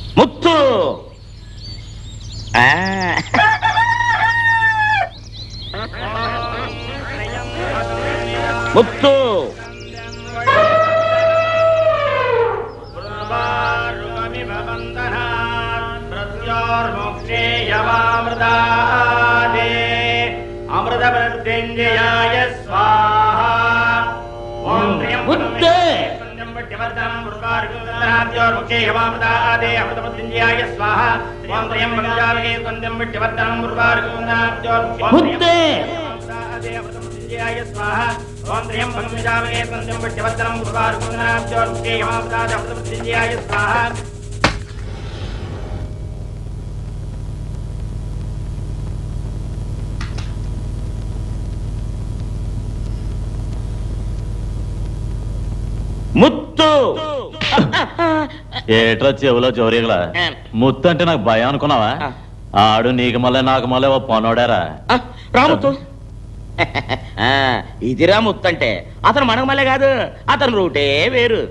ముత్తు ముత్తు అమృత ప్రత్యంజయాయ స్వాహా. ముత్తే ముత్తు ఏట్రా చెవులో జోరీగలా ముత్తు అంటే నాకు భయం అనుకున్నావా? ఆడు నీకు మళ్ళీ నాకు మళ్ళీ ఓ పనోడారా రాముత్తు. ఇదిరా ముత్తు అంటే అతను మనకు మళ్ళీ కాదు, అతను రూటే వేరు.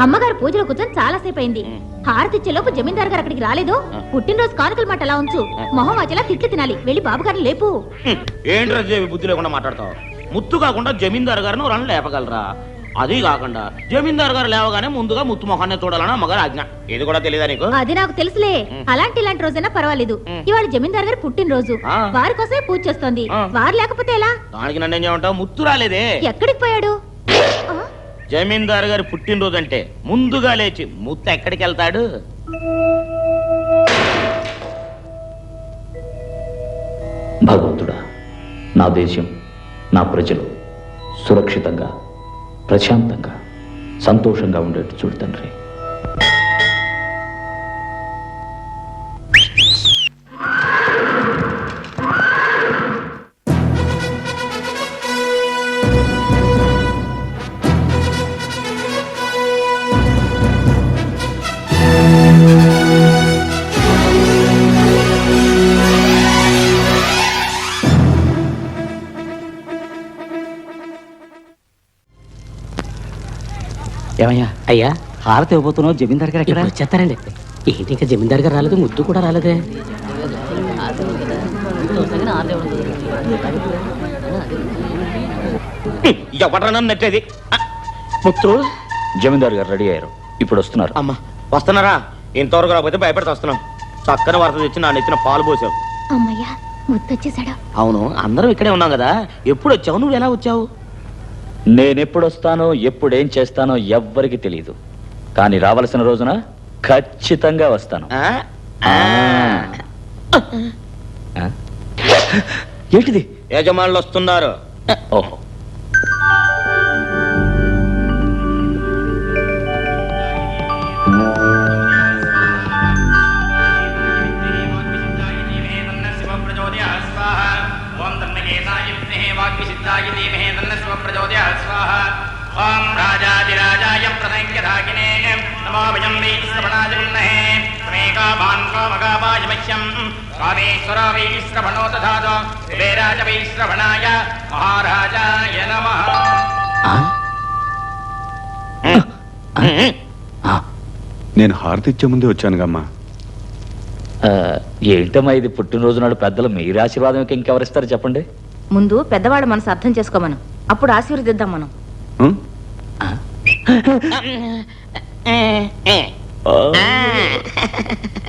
అమ్మగారు పూజలో కూర్చొని చాలా సేపు అయింది. హారతి ఇచ్చేలోపు జమీందారు గారు అక్కడికి రాలేదు. పుట్టినరోజు కానుకల మాట అలా ఉంచు, మొహం వచ్చేలా తిట్లు తినాలి. వెళ్ళి బాబుగారిని లేపు. ఏంటి రాజేవి బుద్ధి లేకుండా మాట్లాడతావు? ముత్తు కాకుండా జమీందారు గారిని రన్ లేపగలరా? అది కాకుండా జమీందారు గారు లేవగానే ముందుగా ముత్తు మొహాన్ని చూడాలని అమ్మగారు ఆజ్ఞ. ఇది కూడా తెలియదా నీకు? అది నాకు తెలుసులే. ఇలాంటి రోజైనా పర్వాలేదు. ఇవాళ జమీందారు గారు పుట్టినరోజు, వారి కోసమే పూజ చేస్తోంది. వారు లేకపోతే ఎలా? దానికి నన్ను ఏం చేయమంటావు? ముత్తు రాలేదే. ఎక్కడికి పోయాడు? జమీందారు గారు పుట్టినరోజు అంటే ముందుగా లేచి ముత్తు ఎక్కడికి వెళ్తాడు? భగవంతుడా, నా దేశం, నా ప్రజలు సురక్షితంగా, ప్రశాంతంగా, సంతోషంగా ఉండేట్టు చూడు తండ్రి. ఏమయ్యా? అయ్యా, హారతి ఇవ్వబోతున్నావు. జమీందార్ గారు ఎక్కడ? వచ్చేస్తారండి. ఏంటి ఇంకా జమీందార్ గారు రాలేదు, ముద్దు కూడా రాలేదే. ఎవడరా నన్ను నెట్టేది? ముత్తు, జమీందార్ గారు రెడీ అయ్యారు, ఇప్పుడు వస్తున్నారు. అమ్మా వస్తున్నారా? ఇంతవరకు రాకపోతే భయపడితే వస్తున్నాం. చక్కని వరద తెచ్చి నా నెత్తిన పాలు పోసావు. అమ్మయ్యా, ముత్తొచ్చేసాడు. అవును, అందరం ఇక్కడే ఉన్నాం కదా. ఎప్పుడు వచ్చావు? నువ్వు ఎలా వచ్చావు? నేనెప్పుడొస్తానో ఎప్పుడేం చేస్తానో ఎవ్వరికి తెలియదు, కానీ రావలసిన రోజున ఖచ్చితంగా వస్తాను. ఏంటిది? యజమానులు వస్తున్నారు. ఓహో, ఓం రాజాదిరాజాయ ప్రసంఖ్యధాకినే నమో భయం వైశ్రవణాయ విద్మహే త్వమేకాభాన్కోమగావాయ మహ్యం స్వామేశ్వరో వైశ్రవణో దధాతు కుబేరాజ వైశ్రవణాయ మహారాజాయ నమః. నేను హారతి ఇచ్చే ముందే వచ్చానుగమ్మా. ఏంటమ్మా ఇది? పుట్టినరోజు నాడు పెద్దలు మీరు ఆశీర్వాదం ఇంకెవరిస్తారు చెప్పండి? ముందు పెద్దవాళ్ళ మనసు అర్థం చేసుకోమను, అప్పుడు ఆశీర్వదిద్దాం మనం.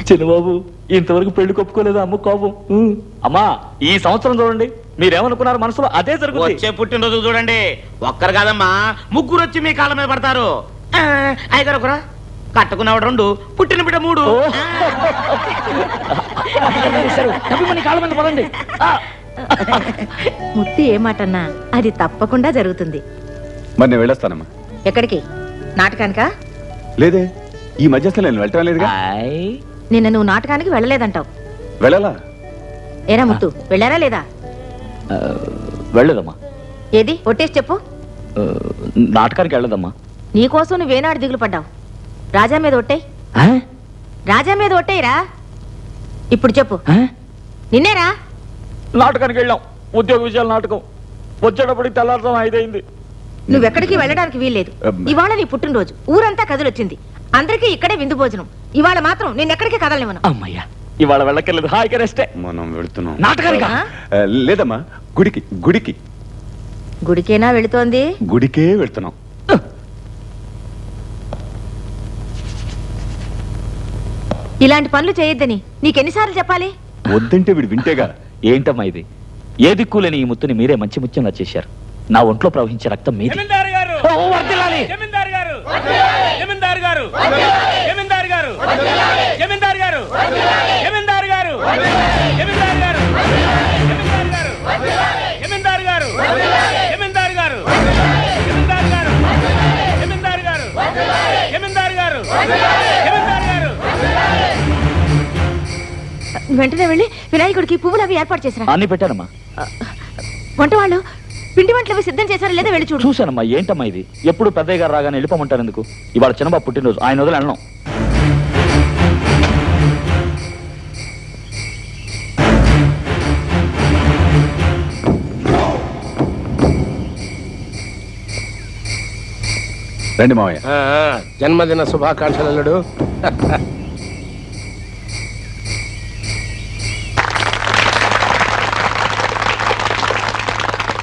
చిన్నబాబు, ఇంతవరకు పెళ్లి కొప్పుకోలేదు అమ్మ కోపం. అమ్మా, ఈ సంవత్సరం చూడండి, మీరేమనుకున్నారు మనసులో అదే జరుగుతుంది. వచ్చే పుట్టినరోజు చూడండి, ఒక్కరు కాదమ్మా ముగ్గురు వచ్చి మీ కాళ్ళ మీద పడతారు. ఐదారు ఒకరా, కట్టుకున్నవాడు 2, పుట్టిన బిడ్డ 3. కాళ్ళ మీద పడండి. ముత్తి ఏ మాటన్నా అది తప్పకుండా జరుగుతుంది. మరి నేను వెళ్ళొస్తానమ్మా. ఎక్కడికి? నాటకానికా? లేదే, ఈ మధ్య అసలు నేను వెళ్ళటం లేదుగా. నిన్న నువ్వు నాటకానికి వెళ్ళలేదంటావు. వెళ్ళాలా? ఏరా ముత్తు, వెళ్ళారా లేదా? వెళ్ళదమ్మా. ఏది ఒట్టేసి చెప్పు. నాటకానికి వెళ్ళదమ్మా. నీకోసం నువ్వేనాడు దిగులు పడ్డావు. రాజా మీద ఒట్టేయ్. రాజా మీద ఒట్టేయరా. ఇప్పుడు చెప్పు. నిన్నేరా? నాటకానికి వెళ్ళాం, ఉద్యోగ విషయాల నాటకం. వచ్చేటప్పటికి తెల్లారుతాం 5 అయింది. నువ్వెక్కడికి వెళ్ళడానికి వీల్లేదు. ఇవాళ నీ పుట్టినరోజు, ఊరంతా కదులొచ్చింది. అందరికీ ఇక్కడే విందు భోజనం. ఇవాళ మాత్రం నిన్నెక్కడికి కదలనివ్వను. అమ్మయ్యా, ఇవాళ వెళ్ళక్కర్లేదు, హాయిగా రెస్టే. మనం వెళుతున్నాం. నాటకానికా? లేదమ్మా, గుడికి. గుడికి గుడికేనా వెళుతోంది? గుడికే వెళ్తున్నాం. ఇలాంటి పనులు చేయొద్దని నీకెన్నిసార్లు చెప్పాలి? వద్దంటే వీడు వింటేగా. ఏంటమ్మా ఇది? ఏ దిక్కులేని ఈ ముత్తుని మీరే మంచి ముత్యంగా చేశారు. నా ఒంట్లో ప్రవహించే రక్తం మీది. ఓ, వర్ధిల్లాలి! వెంటనే వెళ్ళి వినాయకుడికి పువ్వులు అవి ఏర్పాటు చేసిరా. అన్ని పెట్టానమ్మా. వంట వాళ్ళు పిండి వంటలు అవి సిద్ధం చేశారా లేదా వెళ్ళి చూడు. చూశానమ్మా. ఏంటమ్మా ఇది? ఎప్పుడు పెద్దయ్య గారు రాగానే వెళ్ళిపోమంటారు ఎందుకు? ఇవాళ చిన్నబాబు పుట్టినరోజు, ఆయన వదిలి వెళ్ళను. రండి మావయ్య. జన్మదిన శుభాకాంక్షలు అల్లుడు.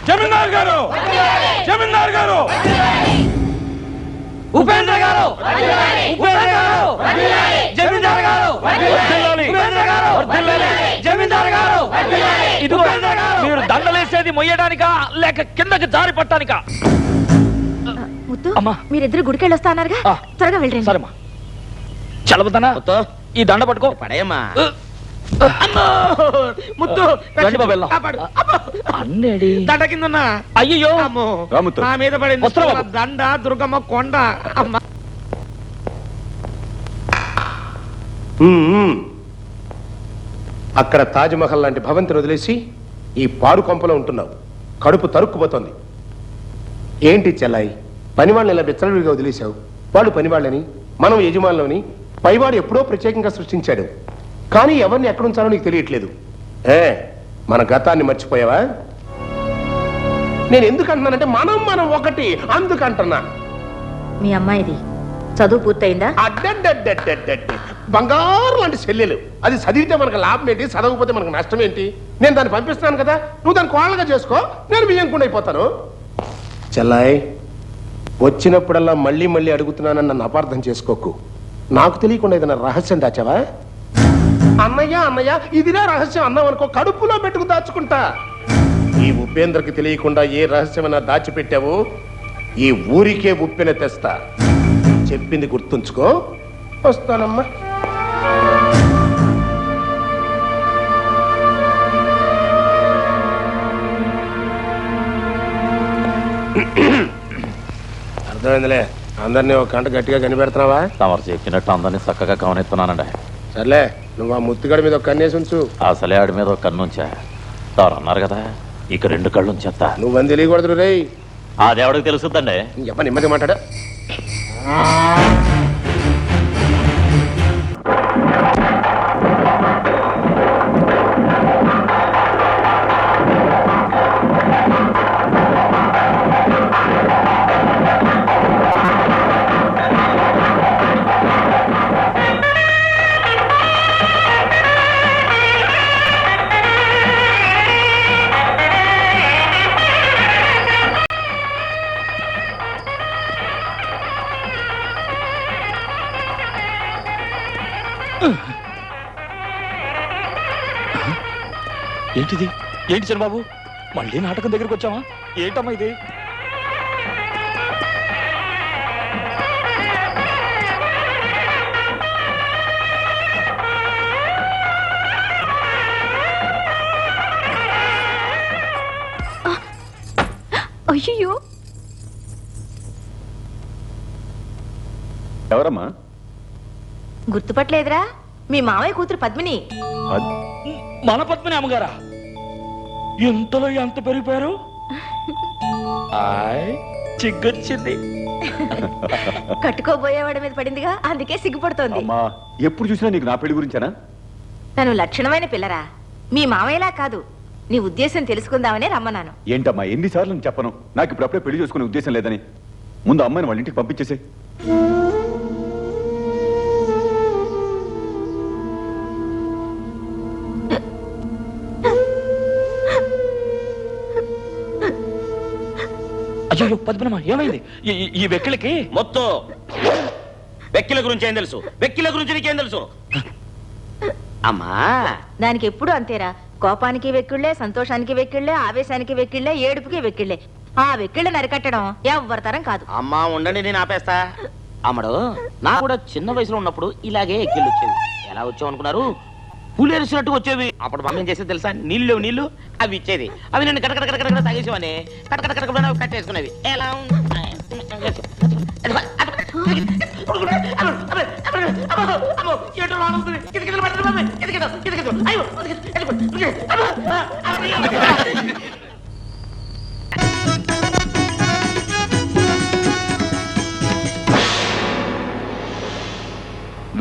జమీందార్ గారు, జమీందార్ గారు, ఉపేంద్ర గారు, ఉపేంద్ర గారు, జమీందార్ గారు, ఉపేంద్ర గారు, జమీందార్ గారు. ఇదిగో, మీరు దండలేసేది మొయ్యడానికా లేక కిందకి జారి పట్టానికా? ముత్తు, అమ్మా. మీరిద్దరు గుడికెళ్ళి వస్తా అన్నారుగా, ఆ. త్వరగా వెళ్ళండి. సరేమ్మా. చలబద్దనా, ఈ దండ పట్టుకో. పడేయమ్మా. ముత్తు, రండి బాబు, వెళ్దాం. కాపాడు. అమ్మో. అన్నేడి దండ కిందన్నా. అయ్యో. అమ్మో, రాముతు. నా మీద పడింది వస్త్రం బాబు. దండ, దుర్గమ్మ కొండ. అమ్మ. అక్కడ తాజ్మహల్ లాంటి భవంతిని వదిలేసి ఈ పాడు కొంపలో ఉంటున్నావు. కడుపు తరుక్కుపోతోంది. ఏంటి చెల్లాయి, పనివాళ్ళని ఇలా బిచ్చలవిడిగా వదిలేశావు. వాళ్ళు పనివాళ్ళని, మనం యజమానులని పైవాడు ఎప్పుడో ప్రత్యేకంగా సృష్టించాడు. కానీ ఎవరిని ఎక్కడుంచాలో నీకు తెలియట్లేదు. మన గతాన్ని మర్చిపోయావా? నేను ఎందుకు అంటున్నానంటే మనం ఒకటి, అందుకంటున్నా. మీ అమ్మాయిది చదువు పూర్తయిందా? అడ్డడ్డడ్డడ్డడ్డడ్డి, బంగారు లాంటి చెల్లెలు. అది చదివితే మనకు లాభం ఏంటి, చదవకపోతే మనకు నష్టం ఏంటి? నేను దాన్ని పంపిస్తున్నాను కదా, నువ్వు దాన్ని కోళ్ళగా చేసుకో, నేను బియ్యంకుండా అయిపోతాను. చెల్లాయ్, వచ్చినప్పుడల్లా మళ్ళీ మళ్ళీ అడుగుతున్నానని నన్ను అపార్థం చేసుకోకు. నాకు తెలియకుండా ఏదైనా రహస్యం దాచావా? అన్నయ్య అన్నయ్య ఇదినా రహస్యం అన్నావు అనుకో, కడుపులో పెట్టుకు దాచుకుంటా. ఈ ఉపేంద్రకి తెలియకుండా ఏ రహస్యమైనా దాచిపెట్టావో ఈ ఊరికే ఉప్పెన తెస్తా. చెప్పింది గుర్తుంచుకో. వస్తానమ్మా. అర్థమైందిలే. అందరినీ ఒక గంట గట్టిగా కనిపెడుతున్నావా? తమరు చెప్పినట్టు అందరినీ చక్కగా గమనిస్తున్నానండి. సర్లే, నువ్వు ఆ ముత్తుగడి మీద ఒక కన్నేసి ఉంచు. అసలే ఆడి మీద ఒక కన్ను ఉంచా. తాను అన్నారు కదా, ఇక 2 కళ్ళు ఉంచేస్తా. నువ్వని తెలియకూడదు రేయ్. ఆ దేవుడికి తెలుసుద్దండి. చెప్ప నెమ్మది మాట్లాడా. ఏంటిది? ఏంటి చంద్రబాబు, మళ్ళీ నాటకం దగ్గరికి వచ్చావా? ఏంటమ్మా ఇది? అయ్యో, ఎవరమ్మా? గుర్తుపట్టలేదురా? మీ మావయ్య కూతురు పద్మిని. మన పద్మని అమ్మగారా? ఎంతలో ఎంత పెరిగిపోయారు? చిగ్గొచ్చింది. కట్టుకోబోయేవాడి మీద పడిందిగా, అందుకే సిగ్గుపడుతోంది. అమ్మా, ఎప్పుడు చూసినా నీకు నా పెళ్లి గురించేనా? తను లక్షణమైన పిల్లరా, మీ మావయ్యలా కాదు. నీ ఉద్దేశం తెలుసుకుందామనే రమ్మన్నాను. ఏంటమ్మా, ఎన్నిసార్లు నేను చెప్పను నాకు ఇప్పుడు అప్పుడే పెళ్లి చేసుకునే ఉద్దేశం లేదని? ముందు అమ్మాయిని వాళ్ళ ఇంటికి పంపించేసే. అయ్యో పద్మనమ్మ, ఏమైంది? ఈ వెక్కిలకి మొత్తం వెక్కిల గురించి ఏం తెలుసు? వెక్కిల గురించి నీకేం తెలుసు? అమ్మా, దానికి ఎప్పుడు అంతేరా. కోపానికి వెక్కిళ్లే, సంతోషానికి వెక్కిళ్లే, ఆవేశానికి వెక్కిళ్లే, ఏడుపుకి వెక్కిళ్లే. ఆ వెక్కిళ్ళని అరికట్టడం ఎవ్వరి తరం కాదు. అమ్మా ఉండండి, నేను ఆపేస్తా. అమ్మడు, నా కూడా చిన్న వయసులో ఉన్నప్పుడు ఇలాగే ఎక్కిళ్ళు వచ్చేవి. ఎలా వచ్చావు అనుకున్నారు? పులేసినట్టు వచ్చేవి. అప్పుడు మమ్మీ ఏం చేసేది తెలుసా? నీళ్ళు అవి ఇచ్చేది. అవి నేను కటకట తాగేసేవని కటకట కట్టేసుకునేవి. ఎలా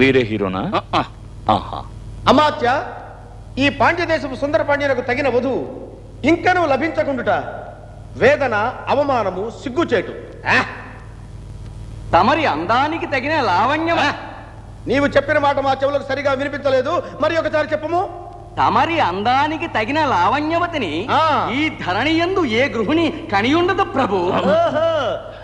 వీరే హీరోనా? ఆహా. అమాత్య, ఈ పాండ్యదేశపు సుందర పాండ్యనకు తగిన వధువు ఇంకనూ లభించకుండుట వేదన, అవమానము, సిగ్గుచేటు. తమరి అందానికి తగిన లావణ్యం. నీవు చెప్పిన మాట మా చెవులకు సరిగా వినిపించలేదు. మరి ఒకసారి చెప్పము. తమరి అందానికి తగిన లావణ్యవతిని ఈ ధరణియందు ఏ గృహిణి కనియుండదు ప్రభు.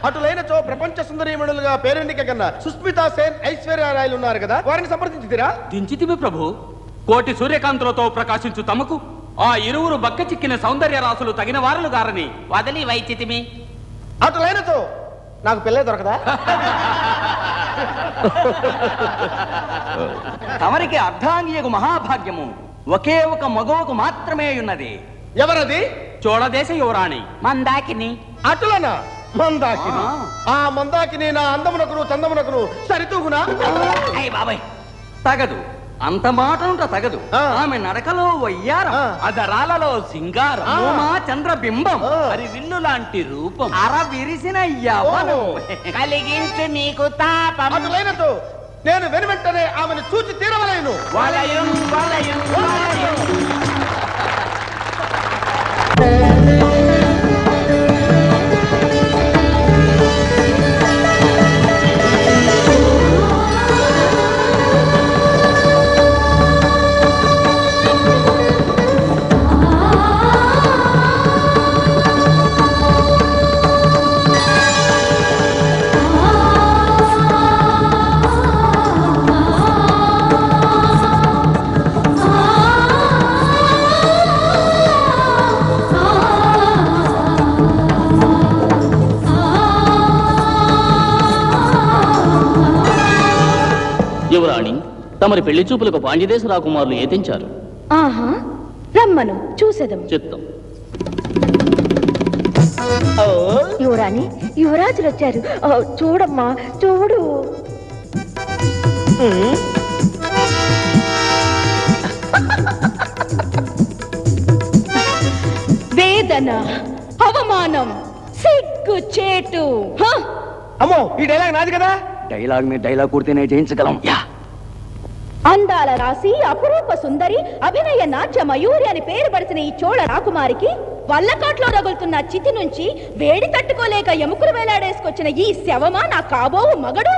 అటులైనచో ప్రపంచ సుందరీమణులుగా పేరెన్నిక కన్నా సుస్మితా సేన్, ఐశ్వర్యరాయలు ఉన్నారు కదా, వారిని సంప్రదించితిరా? దించితివి ప్రభు. కోటి సూర్యకాంతులతో ప్రకాశించు తమకు ఆ ఇరువురు బక్క చిక్కిన సౌందర్య రాసులు తగిన వారులు గారని వదలి వైచితిమి. అటులైనచో నాకు పిల్లే దొరకదా? తమరికి అర్ధాంగియకు మహాభాగ్యము ఒకే ఒక మగవకు మాత్రమే ఉన్నది. ఎవరది? చోళదేశ యువరాణి మందాకిని. అటులనా? మందాకిని. ఆ మందాకిని నా అందమునకును చందమునకును సరితూగునా? బాబాయ్, తగదు. అంత మాటనుట తగదు. ఆమె నడకలో వయ్యారం, అదరాలలో సింగారం, ఉమా చంద్ర బింబం, మరి విల్లు లాంటి రూపం, అర విరిసిన యవ్వనం కలిగించు నీకు తాపం. అటులైనతో నేను వెనువెంటనే ఆమెను చూచి తీరవలేను. వలయం వలయం వలయం. యువరాణి, తమరి పెళ్లి చూపులకు పాండ్యదేశ రాకుమారులు ఏతించారు. ఆహా, రమ్మను చూసేదం. చిత్తం. యువరాణి, యువరాజులు వచ్చారు. చూడమ్మా, చూడు. వేదన, అవమానం, సిగ్గు చేటు. అమ్మో, ఈ డైలాగ్ నాది కదా. డైలాగ్ ని డైలాగ్ కూడితేనే జయించగలం. అందాల రాసి, అపురూప సుందరి, అభినయ నాట్య మయూరి అని పేరు పడిచిన ఈ చోళ రాకుమారికి వల్లకాట్లో రగులుతున్న చితి నుంచి వేడి తట్టుకోలేక ఎముకలు వేలాడేసుకొచ్చిన ఈ శవమా నా కాబోవు మగడు?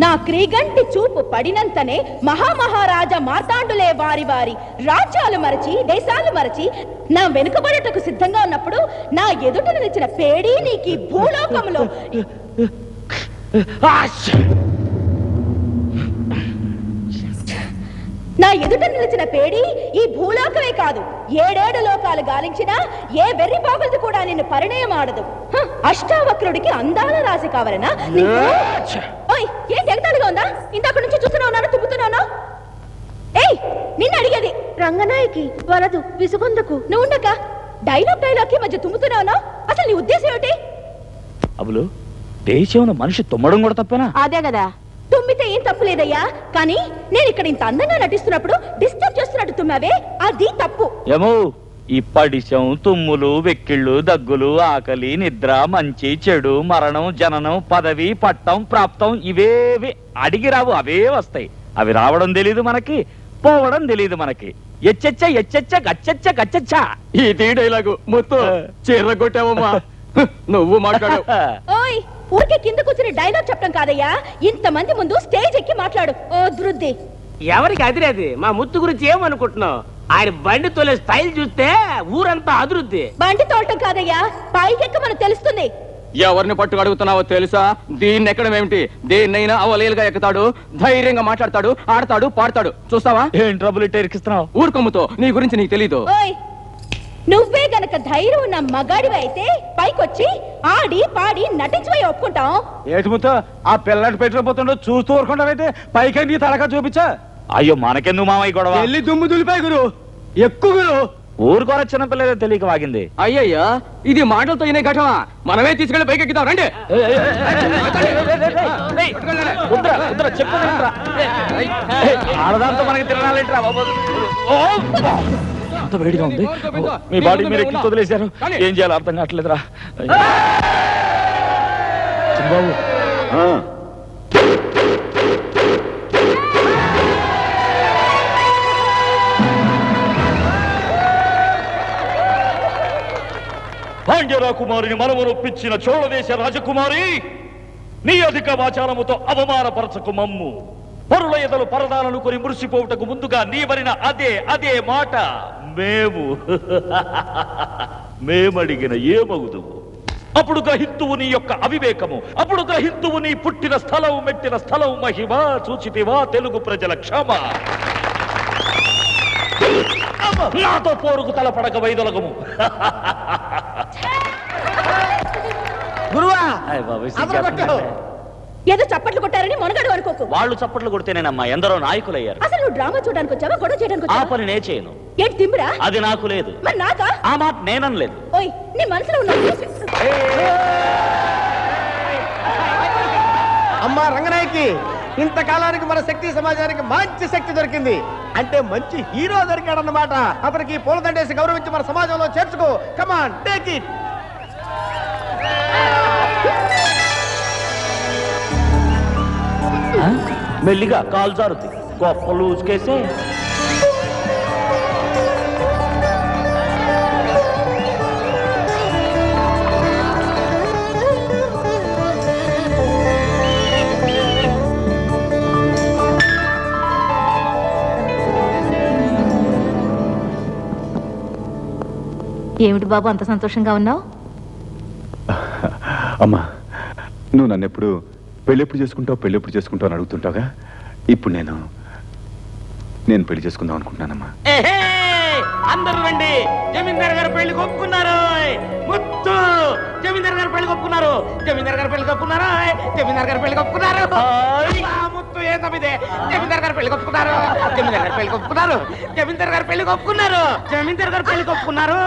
నా క్రీగంటి చూపు పడినంతనే మహామహారాజా మార్తాండులే వారి వారి రాజ్యాలు మరచి, దేశాలు మరచి నా వెనుకబడటకు సిద్ధంగా ఉన్నప్పుడు నా ఎదుట నిలిచిన పేడీ నీకు భూలోకంలో నా ఎదుట నిలిచిన పేడి ఈ భూలోకమే కాదు, 7 లోకాలు గాలించినా ఏ వెర్రి బాగులది కూడా నిన్ను పరిణయమాడదు. అష్టావక్రుడికి అందాల రాశి కావాలనా? ఏం ఎగతాళిగా ఉందా? ఇంతకు నుంచి చూస్తూనే ఉన్నాను, తుప్పుతున్నాను. ఏయ్, నిన్ను అడిగేది రంగనాయకి వలదు విసుగొందకు. నువ్వు ఉండక డైలాగ్ కి మధ్య తుమ్ముతున్నావునా? అసలు నీ ఉద్దేశం ఏమిటి? అబులు దేశంలో మనిషి తుమ్మడం కూడా తప్పేనా? అదే కదా, తుమ్మితే ఏం తప్పు లేదయ్యా. కానీ నేను ఇక్కడ ఇంత అందంగా నటిస్తున్నప్పుడు డిస్టర్బ్ చేస్తున్నట్టు తుమ్మావే, అది తప్పు. ఏమో ఇప్పడిశం తుమ్ములు వెక్కిళ్ళు దగ్గులు ఆకలి నిద్ర మంచి చెడు మరణం జననం పదవి పట్టం ప్రాప్తం ఇవేవి అడిగి రావు, అవే వస్తాయి. అవి రావడం తెలీదు మనకి, పోవడం తెలీదు మనకి. ఎచ్చెచ్చ ఎచ్చెచ్చ గచ్చెచ్చ గచ్చెచ్చ ఇది డైలాగు మొత్తం చీర కొట్టావమ్మా. నువ్వు మాట్లాడు. ఓయ్, ఊరికే కింద కూర్చుని డైలాగ్ చెప్పడం కాదయ్యా, ఇంతమంది ముందు స్టేజ్ ఎక్కి మాట్లాడు. ఓ దృద్ది, ఎవరికి అదిరేది? మా ముత్తు గురించి ఏమనుకుంటున్నావు? ఆయన బండి తోలే స్టైల్ చూస్తే ఊరంతా అదురుద్ది. బండి తోలటం కాదయ్యా, పైకెక్క మనకు తెలుస్తుంది. ఎవరిని పట్టుకు అడుగుతున్నావో తెలుసా? దీన్ని ఎక్కడం ఏమిటి? దేన్నైనా అవలేలుగా ఎక్కుతాడు, ధైర్యంగా మాట్లాడతాడు, ఆడతాడు, పాడతాడు. చూస్తావా? ఏం ట్రబుల్ ఇట్ట ఇరికిస్తున్నావు? ఊరుకొమ్ముతో నీ గురించి నీకు తెలీదు. ఓయ్, నువ్వే గనక ధైర్యం ఉన్న మగాడివి అయితే పైకొచ్చి ఆడి పాడి నటించబోయి ఒప్పుకుంటాం. ఏటిముతో ఆ పిల్లటి పెట్టుకుపోతుండో చూస్తూ ఊరుకుంటారైతే పైకి నీ తలక చూపించా. అయ్యో మనకెందుకు మామయ్య గొడవ? వెళ్ళి దుమ్ము దులిపాయి గురు, ఎక్కువ గురు. ఊరుకోర చిన్నపిల్లలే తెలియక వాగింది. అయ్యయ్యా, ఇది మాటలతో అయిన ఘటన. మనమే తీసుకెళ్లి పైకి ఎక్కుతాం రండి. ఆడదాంతో మనకి తిరణాలేంట్రా బాబు? అంత వేడిగా ఉంది, మీ బాడీ మీరు ఎక్కి వదిలేశారు. ఏం చేయాలో అర్థం కావట్లేదురా బాబు. పాండ్యరా కుమారిని మనమునొప్పించిన చోళదేశ రాజకుమారి, నీ అధిక వాచారముతో అవమానపరచకు మమ్ము. పరుల ఎదలు పరదాలను కొని మురిసిపోవుటకు ముందుగా నీవరిన అదే అదే మాట మేమడిగిన ఏమగుదువు? అప్పుడు గ్రహింతువు నీ యొక్క అవివేకము, అప్పుడు గ్రహింతువు నీ పుట్టిన స్థలం మెట్టిన స్థలం మహిమ. చూచితివా తెలుగు ప్రజల క్షమ? నాతో పోరుకు తలపడక వైదొలగము. గురువా ఏదో చప్పట్లు కొట్టారని మొనగాడు అనుకోకు. వాళ్ళు చప్పట్లు కొడితేనేనమ్మా ఎందరో నాయకులయ్యారు. అసలు నువ్వు డ్రామా చూడడానికి వచ్చావా, గొడవ చేయడానికి ఆ వచ్చావా? పని నే చేయను. ఏంటి తిమ్మిరా? అది నాకు లేదు. మరి నాకా? ఆ మాట నేననలేదు. ఓయ్, నీ మనసులో ఉన్న అమ్మా రంగనాయకి, ఇంతకాలానికి మన శక్తి సమాజానికి మంచి శక్తి దొరికింది. అంటే మంచి హీరో దొరికాడన్నమాట. అతనికి పూలదండేసి గౌరవించి మన సమాజంలో చేర్చుకో. కమాన్, టేక్ ఇట్. మెల్లిగా కాలు జారుద్ది, గొప్ప లూజ్కేసే. ఏమిటి బాబు అంత సంతోషంగా ఉన్నావు? అమ్మా, నువ్వు నన్ను ఎప్పుడు పెళ్ళెప్పుడు చేసుకుంటావు అని అడుగుతుంటావుగా. ఇప్పుడు నేను పెళ్లి చేసుకుందాం అనుకుంటున్నానమ్మా. అందరూ రండి, జమీందార్ గారు పెళ్లి ఒప్పుకున్నారు. ముత్తు జమీందార్ గారు పెళ్లి ఒప్పుకున్నారు. జమీందార్ గారు పెళ్లి ఒప్పుకున్నారు. జమీందార్ గారు పెళ్లి ఒప్పుకున్నారు. ముత్తు ఏం తప్పిదే? జమీందార్ గారు పెళ్లి ఒప్పుకున్నారు. జమీందార్ గారు పెళ్లి ఒప్పుకున్నారు. జమీందార్ గారు పెళ్లి ఒప్పుకున్నారు. జమీందార్ గారు పెళ్లి ఒప్పుకున్నారు.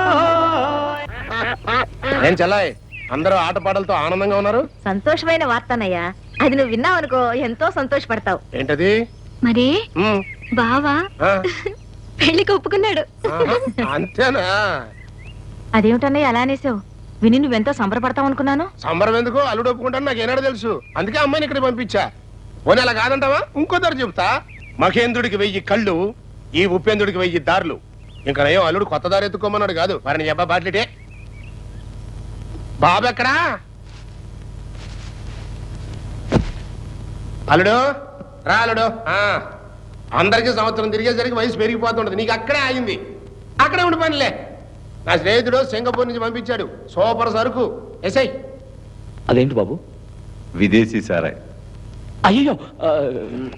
ఏం చెల్లాయ్, అందరూ ఆటపాటలతో ఆనందంగా ఉన్నారు. సంతోషమైన వార్తనయ్యా, అది నువ్వు విన్నావు అనుకో ఎంతో సంతోషపడతావు. ఏంటది? మరి ఉమ్, బావా ఆ, పెళ్లికి ఒప్పుకున్నాడు. ఆహా, అంతేనా? అదేమిటన్నయ్య అలా అనేసావు? విని నువ్వెంతో సంబరపడతావు అనుకున్నాను. సంబరం ఎందుకు? అల్లుడు ఒప్పుకుంటాను నాకు ఏనాడు తెలుసు. అందుకే అమ్మాయిని ఇక్కడ పంపించా. పోనీ అలా కాదంటావా? ఇంకోసారి చెబుతా. మహేంద్రుడికి 1000 కళ్ళు, ఈ ఉపేంద్రుడికి 1000 దారులు. ఇంకా నయం అల్లుడు కొత్త దారి ఎత్తుకోమన్నాడు కాదు. మరి నీ అబ్బా బాట్లిటే. బాబు ఎక్కడా? అల్లుడు రా. అల్లుడు, అందరికీ సంవత్సరం తిరిగేసరికి వయసు పెరిగిపోతుంటది. నీకు అక్కడే ఆగింది. అక్కడే ఉండి పనిలే. నా స్నేహితుడు సింగపూర్ నుంచి పంపించాడు సూపర్ సరుకు. ఎస్ఐ. అదేంటి బాబు? విదేశీ సారాయ్. అయ్యో,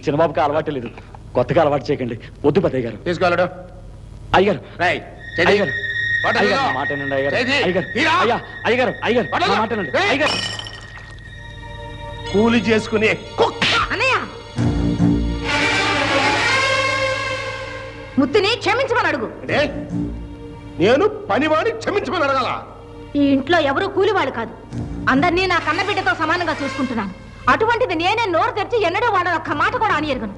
చిన్నబాబుకి అలవాటు లేదు, కొత్తగా అలవాటు చేయకండి. వద్దు పెద్దయ్య గారు. తీసుకోవాలడు. అయ్యగారు, రేయ్, అయ్యగారు, పట్టుకో. అయ్యగారు, మాట వినండి అయ్యగారు. చేయి. అయ్యగారు, తీరా. అయ్యా, అయ్యగారు, అయ్యగారు, నా పట్టుకో. మాట వినండి. ఏయ్. అయ్యగారు. కూలి చేసుకునే కుక్క. అన్నయ్య, ముత్తుని క్షమించమని అడుగు. అంటే నేను పనివాడి క్షమించమని అడగాల? ఈ ఇంట్లో ఎవరూ కూలివాళ్ళు కాదు. అందరినీ నా కన్నబిడ్డతో సమానంగా చూసుకుంటున్నాను. అటువంటిది నేనే నోరు తెరిచి ఎన్నడూ వాళ్ళ ఒక్క మాట కూడా అని ఎరగను.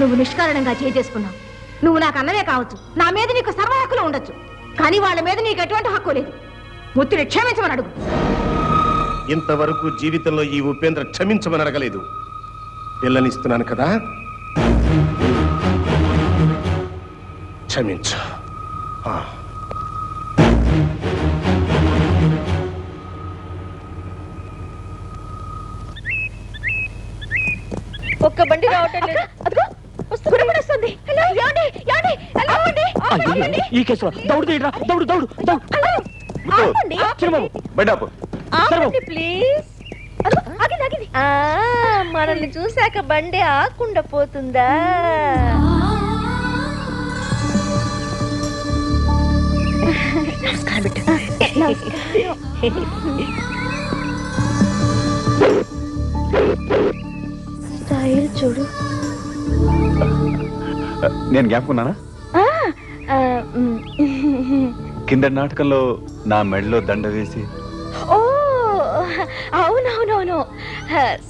నువ్వు నిష్కారణంగా చేసుకున్నావు. నువ్వు నాకు అన్నవే కావచ్చు, నా మీద నీకు సర్వ హక్కులు ఉండొచ్చు, కానీ వాళ్ళ మీద నీకు ఎటువంటి హక్కు లేదు. ముత్తుని క్షమించమని అడుగు. ఇంతవరకు జీవితంలో ఈ ఉపేంద్ర క్షమించమని అడగలేదు. పిల్లనిస్తున్నాను కదా, క్షమించు. ఒక్క బండి రావటం లేదు. అదిగో వస్తుంది. హలో యాండి యాండి హలో అండి. అయ్యో, ఈ కేసులో దౌడు తీయరా, దౌడు దౌడు దౌడు. ఆపండి చిన్నబాబు బయట ఆపు. ఆపండి ప్లీజ్. ఆగింది ఆగింది. మనల్ని చూశాక బండి ఆకుండా పోతుందా? నమస్కారం బిడ్డ. స్టైల్ చూడు. నేను జ్ఞాపకున్నానా? కింద నాటకంలో నా మెడలో దండ వేసి. ఓ అవునవునవును.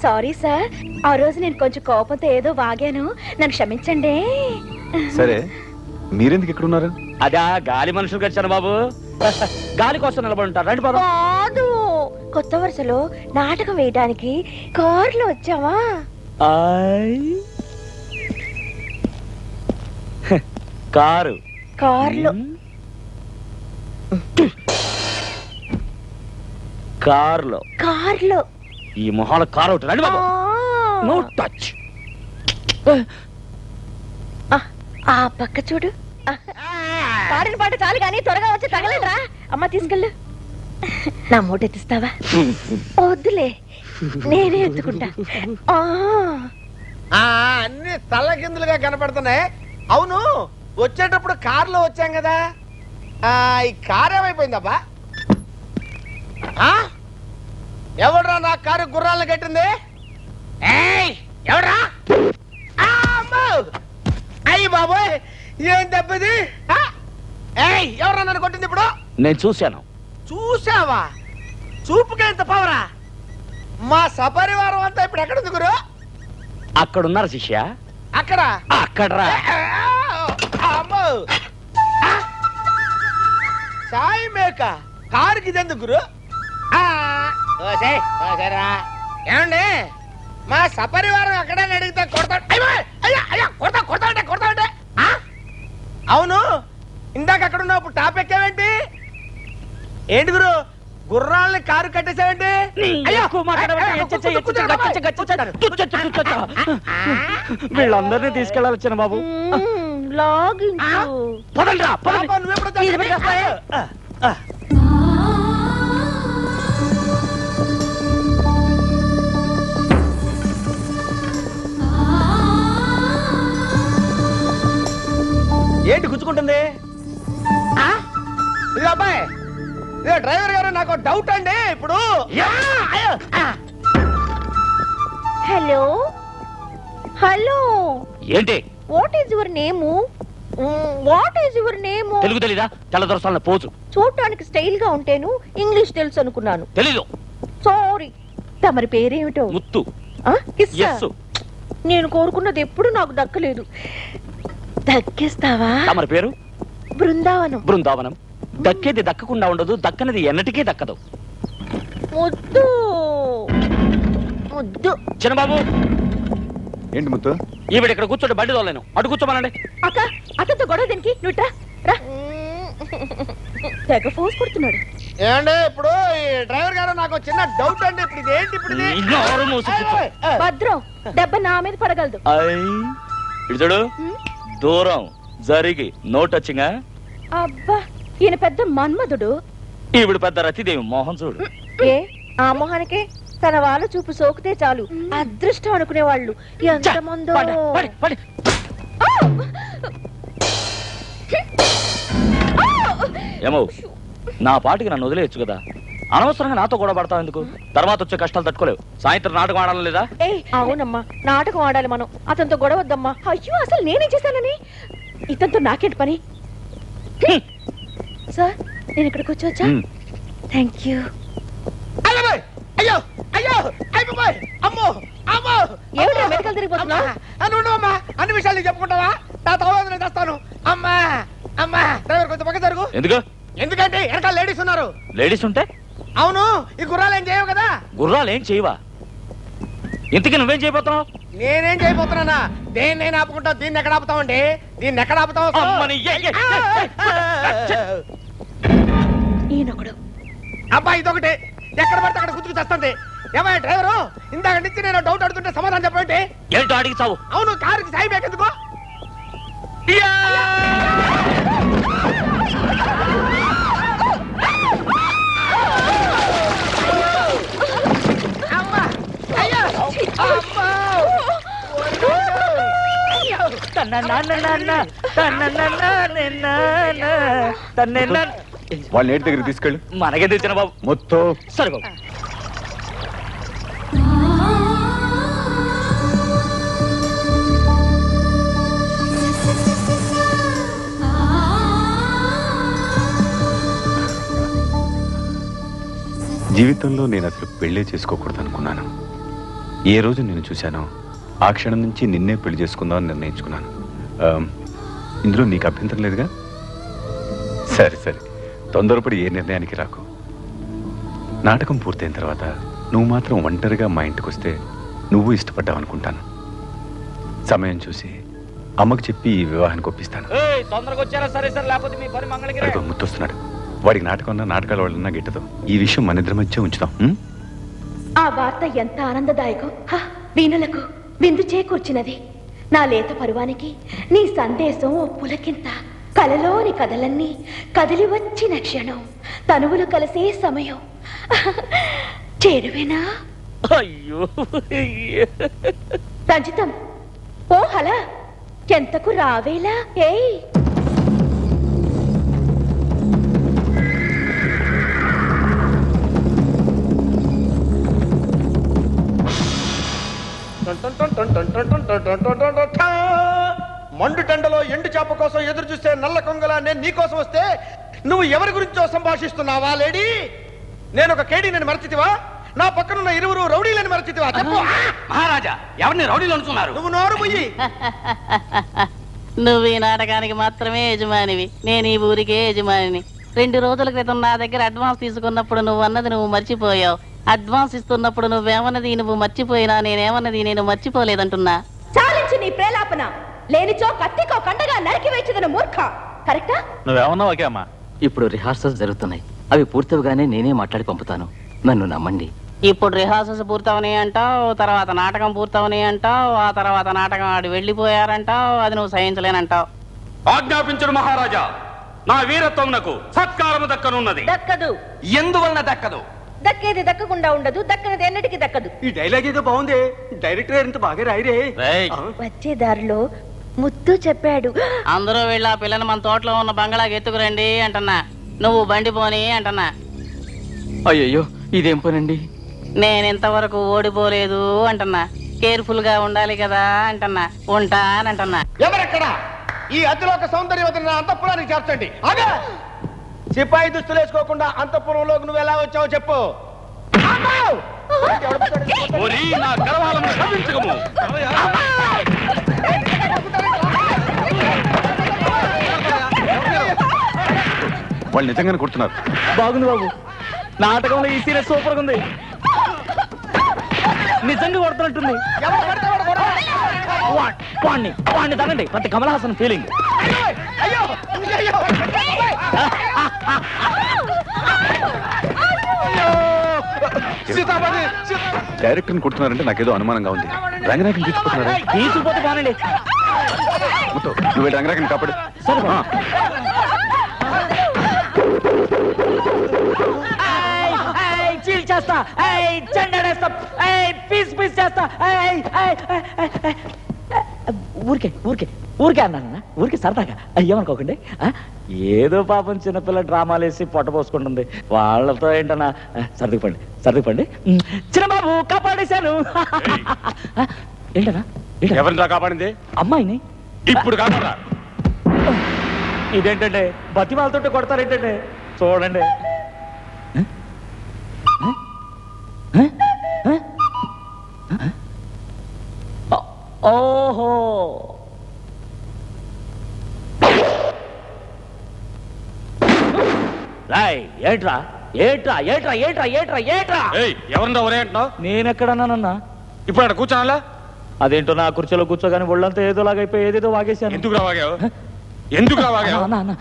సారీ సార్, ఆ రోజు నేను కొంచెం కోపంతో ఏదో వాగాను, నన్ను క్షమించండి. సరే, మీరెందుకు ఇక్కడ ఉన్నారు? అదా గాలి మనుషులు వచ్చాను బాబు. గాలి కోసం నిలబడి ఉంటారు. రండి పదం. కాదు, కొత్త వరుసలో నాటకం వేయడానికి కారులో వచ్చావా? కారు కారులో కారులో కారులో ఈ మొహాల కారు ఒకటి. రండి బాబు. No touch. ఆ పక్క చూడు. పాడిన పాట చాలు గాని త్వరగా వచ్చి తగలరా. అమ్మ తీసుకెళ్ళు. నా మూట ఎత్తిస్తావా? వద్దులే, నేనే ఎత్తుకుంటా. అన్ని తల్లకిందులుగా కనపడుతున్నాయి. అవును, వచ్చేటప్పుడు కారులో వచ్చాం కదా, ఈ కారు ఏమైపోయిందబ్బా? ఎవడ్రా నా కారు గుర్రాలను కట్టింది? ఎవడ్రా? అయ్యి బాబోయ్, ఏం దెబ్బది? ఎవరా నన్ను కొట్టింది ఇప్పుడు? నేను చూశాను. చూసావా? చూపుకే ఎంత పవరా? మా సపరివారం అంతా ఇప్పుడు ఎక్కడుంది గురు? అక్కడున్నారు శిష్య. అక్కడ అక్కడరా. అమ్మో, సాయి మేక కారుకి ఇదెందుకు గురు? ఏమండి, మా సపరివారం ఎక్కడ అడిగితే కొడతా. అవును, ఇందాక అక్కడ ఉన్నప్పుడు టాప్ ఎక్కావేంటి? ఏంటి గురు, గుర్రాలని కారు కట్టేసావేంటి? వీళ్ళందరినీ తీసుకెళ్ళాలి చిన్న బాబు. ఏంటి గుచ్చుకుంటుంది? ఇది అబ్బాయి, ఇదే డ్రైవర్ గారు, నాకు డౌట్ అండి. ఇప్పుడు హలో హలో, ఏంటి? What is your name? What is your name? Telugu తెలీదా? తెల్లదొరసాల పోజు. చూడటానికి స్టైల్ గా ఉంటేను ఇంగ్లీష్ తెలుసు అనుకున్నాను. తెలీదు. సారీ. తమరి పేరేమిటో? ముత్తు. కిస్సు. నేను కోరుకున్నది ఎప్పుడు నాకు దక్కలేదు. దక్కిస్తావా? తమరి పేరు? బృందావనం. బృందావనం. దక్కేది దక్కకుండా ఉండదు, దక్కనది ఎన్నటికీ దక్కదు. ముద్దు ముద్దు. చిన్నబాబు, ఏంటి ముత్తు? ఈవిడ ఇక్కడ కూర్చోండి, బండి తోలేను. అటు కూర్చోమనండి. అక్క, అతనితో గొడవ దేనికి? నువ్వు రా. తెగ ఫోర్స్ కొడుతున్నాడు. ఏమండి, ఇప్పుడు ఈ డ్రైవర్ గారు, నాకు చిన్న డౌట్ అండి. ఇప్పుడు ఇది ఏంటి? ఇప్పుడు భద్రం, దెబ్బ నా మీద పడగలదు. ఇటు చూడు, దూరం జరిగి నో టచింగ్. అబ్బా, ఈయన పెద్ద మన్మధుడు. ఈవిడ పెద్ద రతిదేవి. మోహన్ చూడు. ఏ ఆ మొహానికే తన వాళ్ళ చూపు సోకితే చాలు అదృష్టం అనుకునే వాళ్ళు ఎంతమందో. ఏమో, నా పాటికి నన్ను వదిలేయచ్చు కదా. అనవసరంగా నాతో కూడా పడతావు ఎందుకు? తర్వాత వచ్చే కష్టాలు తట్టుకోలేవు. సాయంత్రం నాటకం ఆడాలి లేదా? అవునమ్మా, నాటకం ఆడాలి మనం. అతనితో గొడవ వద్దమ్మా. అయ్యో, అసలు నేనేం చేశానని? ఇతనితో నాకేంటి పని? సార్ నేను ఇక్కడికి వచ్చా? Thank you. అయ్యో అయ్యో అయిపోయి అమ్మో అమ్మో ఏమిటా వెనకాల తిరిగిపోతున్నా? అమ్మా అన్ని విషయాలు చెప్పుకుంటావా? నా తవ్వదు చేస్తాను. అమ్మా అమ్మా డ్రైవర్ కొంచెం పక్క జరుగు. ఎందుకు? ఎందుకంటే వెనకాల లేడీస్ ఉన్నారు. లేడీస్ ఉంటే? అవును, ఈ గుర్రాలు ఏం చేయవు కదా. గుర్రాలు ఏం చేయవా? ఇంతకీ నువ్వేం చేయబోతున్నావు? నేనేం చేయబోతున్నానా? దేన్ని నేను ఆపుకుంటా, దీన్ని ఎక్కడ ఆపుతామండి? దీన్ని ఎక్కడ ఆపుతావు? ఈయనొకడు. అబ్బా ఇదొకటి ఎక్కడ పడితే అక్కడ గుర్తుకు చేస్తుంది. ఏమయ్య డ్రైవరు, ఇందాక నుంచి నేను డౌట్ అడుగుతుంటే సమాధానం చెప్పండి. ఏంటో అడిగి చావు. అవును, కారుకి సాయి బేకెందుకో? వాళ్ళని ఏటి దగ్గర తీసుకెళ్ళు. మనకే తెచ్చిన బాబు. మొత్తం సరే బాబు. జీవితంలో నేను అసలు పెళ్ళే చేసుకోకూడదు అనుకున్నాను. ఏ రోజు నేను చూశానో ఆ క్షణం నుంచి నిన్నే పెళ్లి చేసుకుందాం అని నిర్ణయించుకున్నాను. ఇందులో నీకు అభ్యంతరం లేదుగా? సరే సరే, తొందరపడి ఏ నిర్ణయానికి రాకు. నాటకం పూర్తయిన తర్వాత నువ్వు మాత్రం ఒంటరిగా మా ఇంటికి వస్తే నువ్వు ఇష్టపడ్డావు అనుకుంటాను. సమయం చూసి అమ్మకు చెప్పి ఈ వివాహానికి ఒప్పిస్తాను. తొందరగా వచ్చారా? సరే సరే, లేకపోతే మీ పని మంగళగిరి. అదిగో ముత్తొస్తున్నాడు. వాడికి నాటకం ఉన్నా నాటకాల వాళ్ళన్నా గిట్టదు. ఈ విషయం మన ఇద్దరి మధ్య ఉంచుదాం. ఆ వార్త ఎంత ఆనందదాయకం. వీణులకు విందు చేకూర్చినది. నా లేత పరువానికి నీ సందేశం ఓ పులకింత. కలలోని కథలన్నీ కదిలి వచ్చిన క్షణం, తనువులు కలిసే సమయం. చేరువేనా? అయ్యో రంజితం, ఓ హలా, ఎంతకు రావేలా? ఏయ్ మండు టెండలో ఎండు చేప కోసం ఎదురు చూస్తే నల్ల కొంగలా నేను నీ కోసం వస్తే నువ్వు ఎవరి గురించో సంభాషిస్తున్నావా లేడీ? నేను ఒక కేడీ నేను మరచితివా? నా పక్కనున్న ఇరువురు రౌడీలని మరచితివా? చెప్పు మహారాజా, ఎవరిని రౌడీలు అనుకున్నారు? నువ్వు నోరు ముయ్యి. నువ్వు ఈ నాటకానికి మాత్రమే యజమానివి, నేను ఈ ఊరికే యజమానిని. 2 రోజుల క్రితం నా దగ్గర అడ్వాన్స్ తీసుకున్నప్పుడు నువ్వు అన్నది నువ్వు మర్చిపోయావు. అడ్వాన్స్ ఇస్తున్నప్పుడు నువ్వేమన్నది నువ్వు మర్చిపోయినా, నేనేమన్నది నేను మర్చిపోలేదంటున్నా. చాలించి నీ ప్రేలాపన. లేనిచో కత్తికో కండగా నరికి వేచదన మూర్ఖ. కరెక్టా? నువ్వేమన్నావు ఓకే అమ్మా? ఇప్పుడు రిహార్సల్స్ జరుగుతున్నాయి. అవి పూర్తవగానే నేనే మాట్లాడి పంపుతాను. నన్ను నమ్మండి. ఇప్పుడు రిహార్సల్స్ పూర్తవని అంటావు, తర్వాత నాటకం పూర్తవని అంటావు, ఆ తర్వాత నాటకం ఆడి వెళ్ళిపోయారంటావు. అది నువ్వు సహించలేనంటావు. ఆజ్ఞాపించడు మహారాజా. నా వీరత్వమునకు సత్కారము దక్కనున్నది. దక్కదు. ఎందువలన దక్కదు? దక్కేది దక్కకుండా ఉండదు, దక్కనది ఎన్నటికి దక్కదు. ఈ డైలాగ్ ఏదో బాగుంది. డైరెక్టర్ ఇంత బాగా రాయిరే. వచ్చే దారిలో ముత్తు చెప్పాడు, అందరూ వెళ్ళి ఆ పిల్లని మన తోటలో ఉన్న బంగళాకి ఎత్తుకురండి అంటన్నా. నువ్వు బండి పోని అంటన్నా. అయ్యయ్యో, ఇదేం పనండి? నేను ఇంతవరకు ఓడిపోలేదు అంటన్నా. కేర్ఫుల్ గా ఉండాలి కదా అంటన్నా. ఉంటానంటన్నా. ఎవరెక్కడ? ఈ అతిలోక సౌందర్యవతిని అంతఃపురానికి చేర్చండి. ఆగా! సిపాయి దుస్తులు వేసుకోకుండా అంతఃపురంలోకి నువ్వు ఎలా వచ్చావో చెప్పు. నా గర్వాలను క్షమించకము. వాళ్ళు నిజంగానే కొడుతున్నారు. బాగుంది బాబు, నాటకంలో ఈ సీన్ సూపర్ గా ఉంది. నిజంగా కొడుతున్నట్టుంది. వాణ్ణి తగండి. ప్రతి కమల్ హాసన్ ఫీలింగ్. డైరెక్టర్ కొడుతున్నారంటే నాకేదో అనుమానంగా ఉంది. రంగనాయకని తీసుకుంటున్నారా? తీసుకుపోతే బానండి. నువ్వు రంగనాయకని కాపాడు. సరే బా. చీల్ చేస్తా, చెండాడేస్తా, పీస్ పీస్ చేస్తా. ఊరికే ఊరికే ఊరికే అన్నానన్నా, ఊరికే సరదాగా. ఏమనుకోకండి. ఏదో పాపం చిన్నపిల్ల డ్రామాలేసి పొట్ట పోసుకుంటుంది. వాళ్ళతో ఏంటన్నా. సర్దుకుపండి. చిన్నబాబు కాపాడేశాను. ఏంటన్నా? ఎవరిని కాపాడింది? అమ్మాయిని. ఇప్పుడు కాపాడా? ఇదేంటంటే బతిమాలతోటి కొడతారేంటంటే చూడండి. ఓహో రాయ్ ఏట్రా ఏట్రా ఏట్రా ఏట్రా ఏట్రా ఏట్రా ఎవరితో ఒరే అంటున్నావు? నేనెక్కడన్నానన్నా? ఇప్పుడు అక్కడ కూర్చోనాలా? అదేంటో నా కుర్చీలో కూర్చోగానే ఒళ్ళంతా ఏదోలాగైపోయి ఏదేదో వాగేశాను. ఎందుకు రావాగావు? ఎందుకు రావాగావు? అన్నా, అన్నా,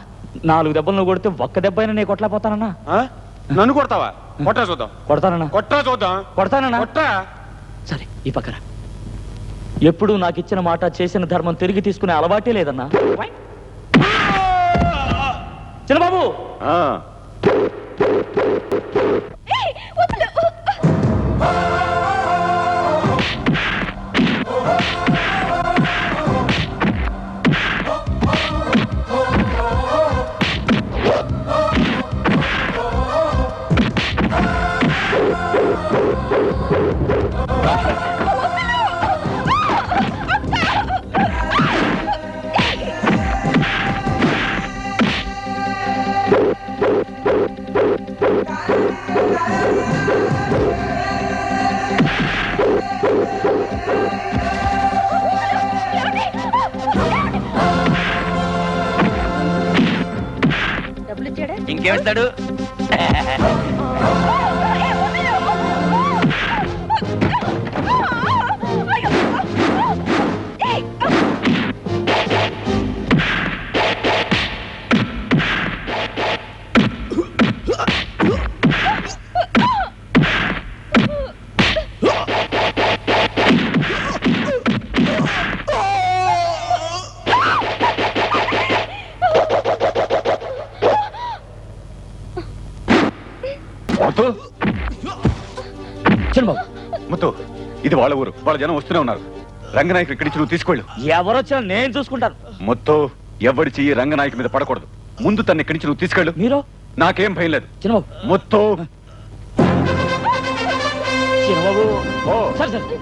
4 దెబ్బలు నువ్వు కొడితే ఒక్క దెబ్బ అయినా నేను కొట్టలేకపోతానన్నా. నన్ను కొడతావా? కొట్టా చూద్దాం. కొడతానన్నా, కొట్టా చూద్దాం. కొడతానన్నా. కొట్టా. సరే ఈ పక్కన. ఎప్పుడు నాకు ఇచ్చిన మాట చేసిన ధర్మం తిరిగి తీసుకునే అలవాటే లేదన్నా. చిన్నబాబు ఇంకేమిస్తాడు? చిన్నబాబు ముత్తు, ఇది వాళ్ళ ఊరు, వాళ్ళ జనం వస్తూనే ఉన్నారు. రంగనాయకు ఇక్కడి నుంచి నువ్వు తీసుకెళ్ళు. ఎవరొచ్చినా నేను చూసుకుంటాను. ముత్తు, ఎవడి చెయ్యి రంగనాయకు మీద పడకూడదు. ముందు తన ఇక్కడి నుంచి నువ్వు తీసుకెళ్ళు. మీరు? నాకేం భయం లేదు. చిన్నబాబు. ముత్తు. చిన్నబాబు. ఓ సరే సరే.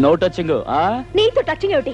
No touching. నీతో టచింగ్ ఏమిటి?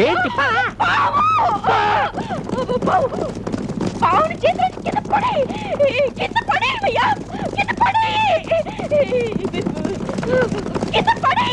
ఏంటి? పావుని చేతులు కింద పడే, కింద పడేవయ్యా, కింద పడే, కింద పడే.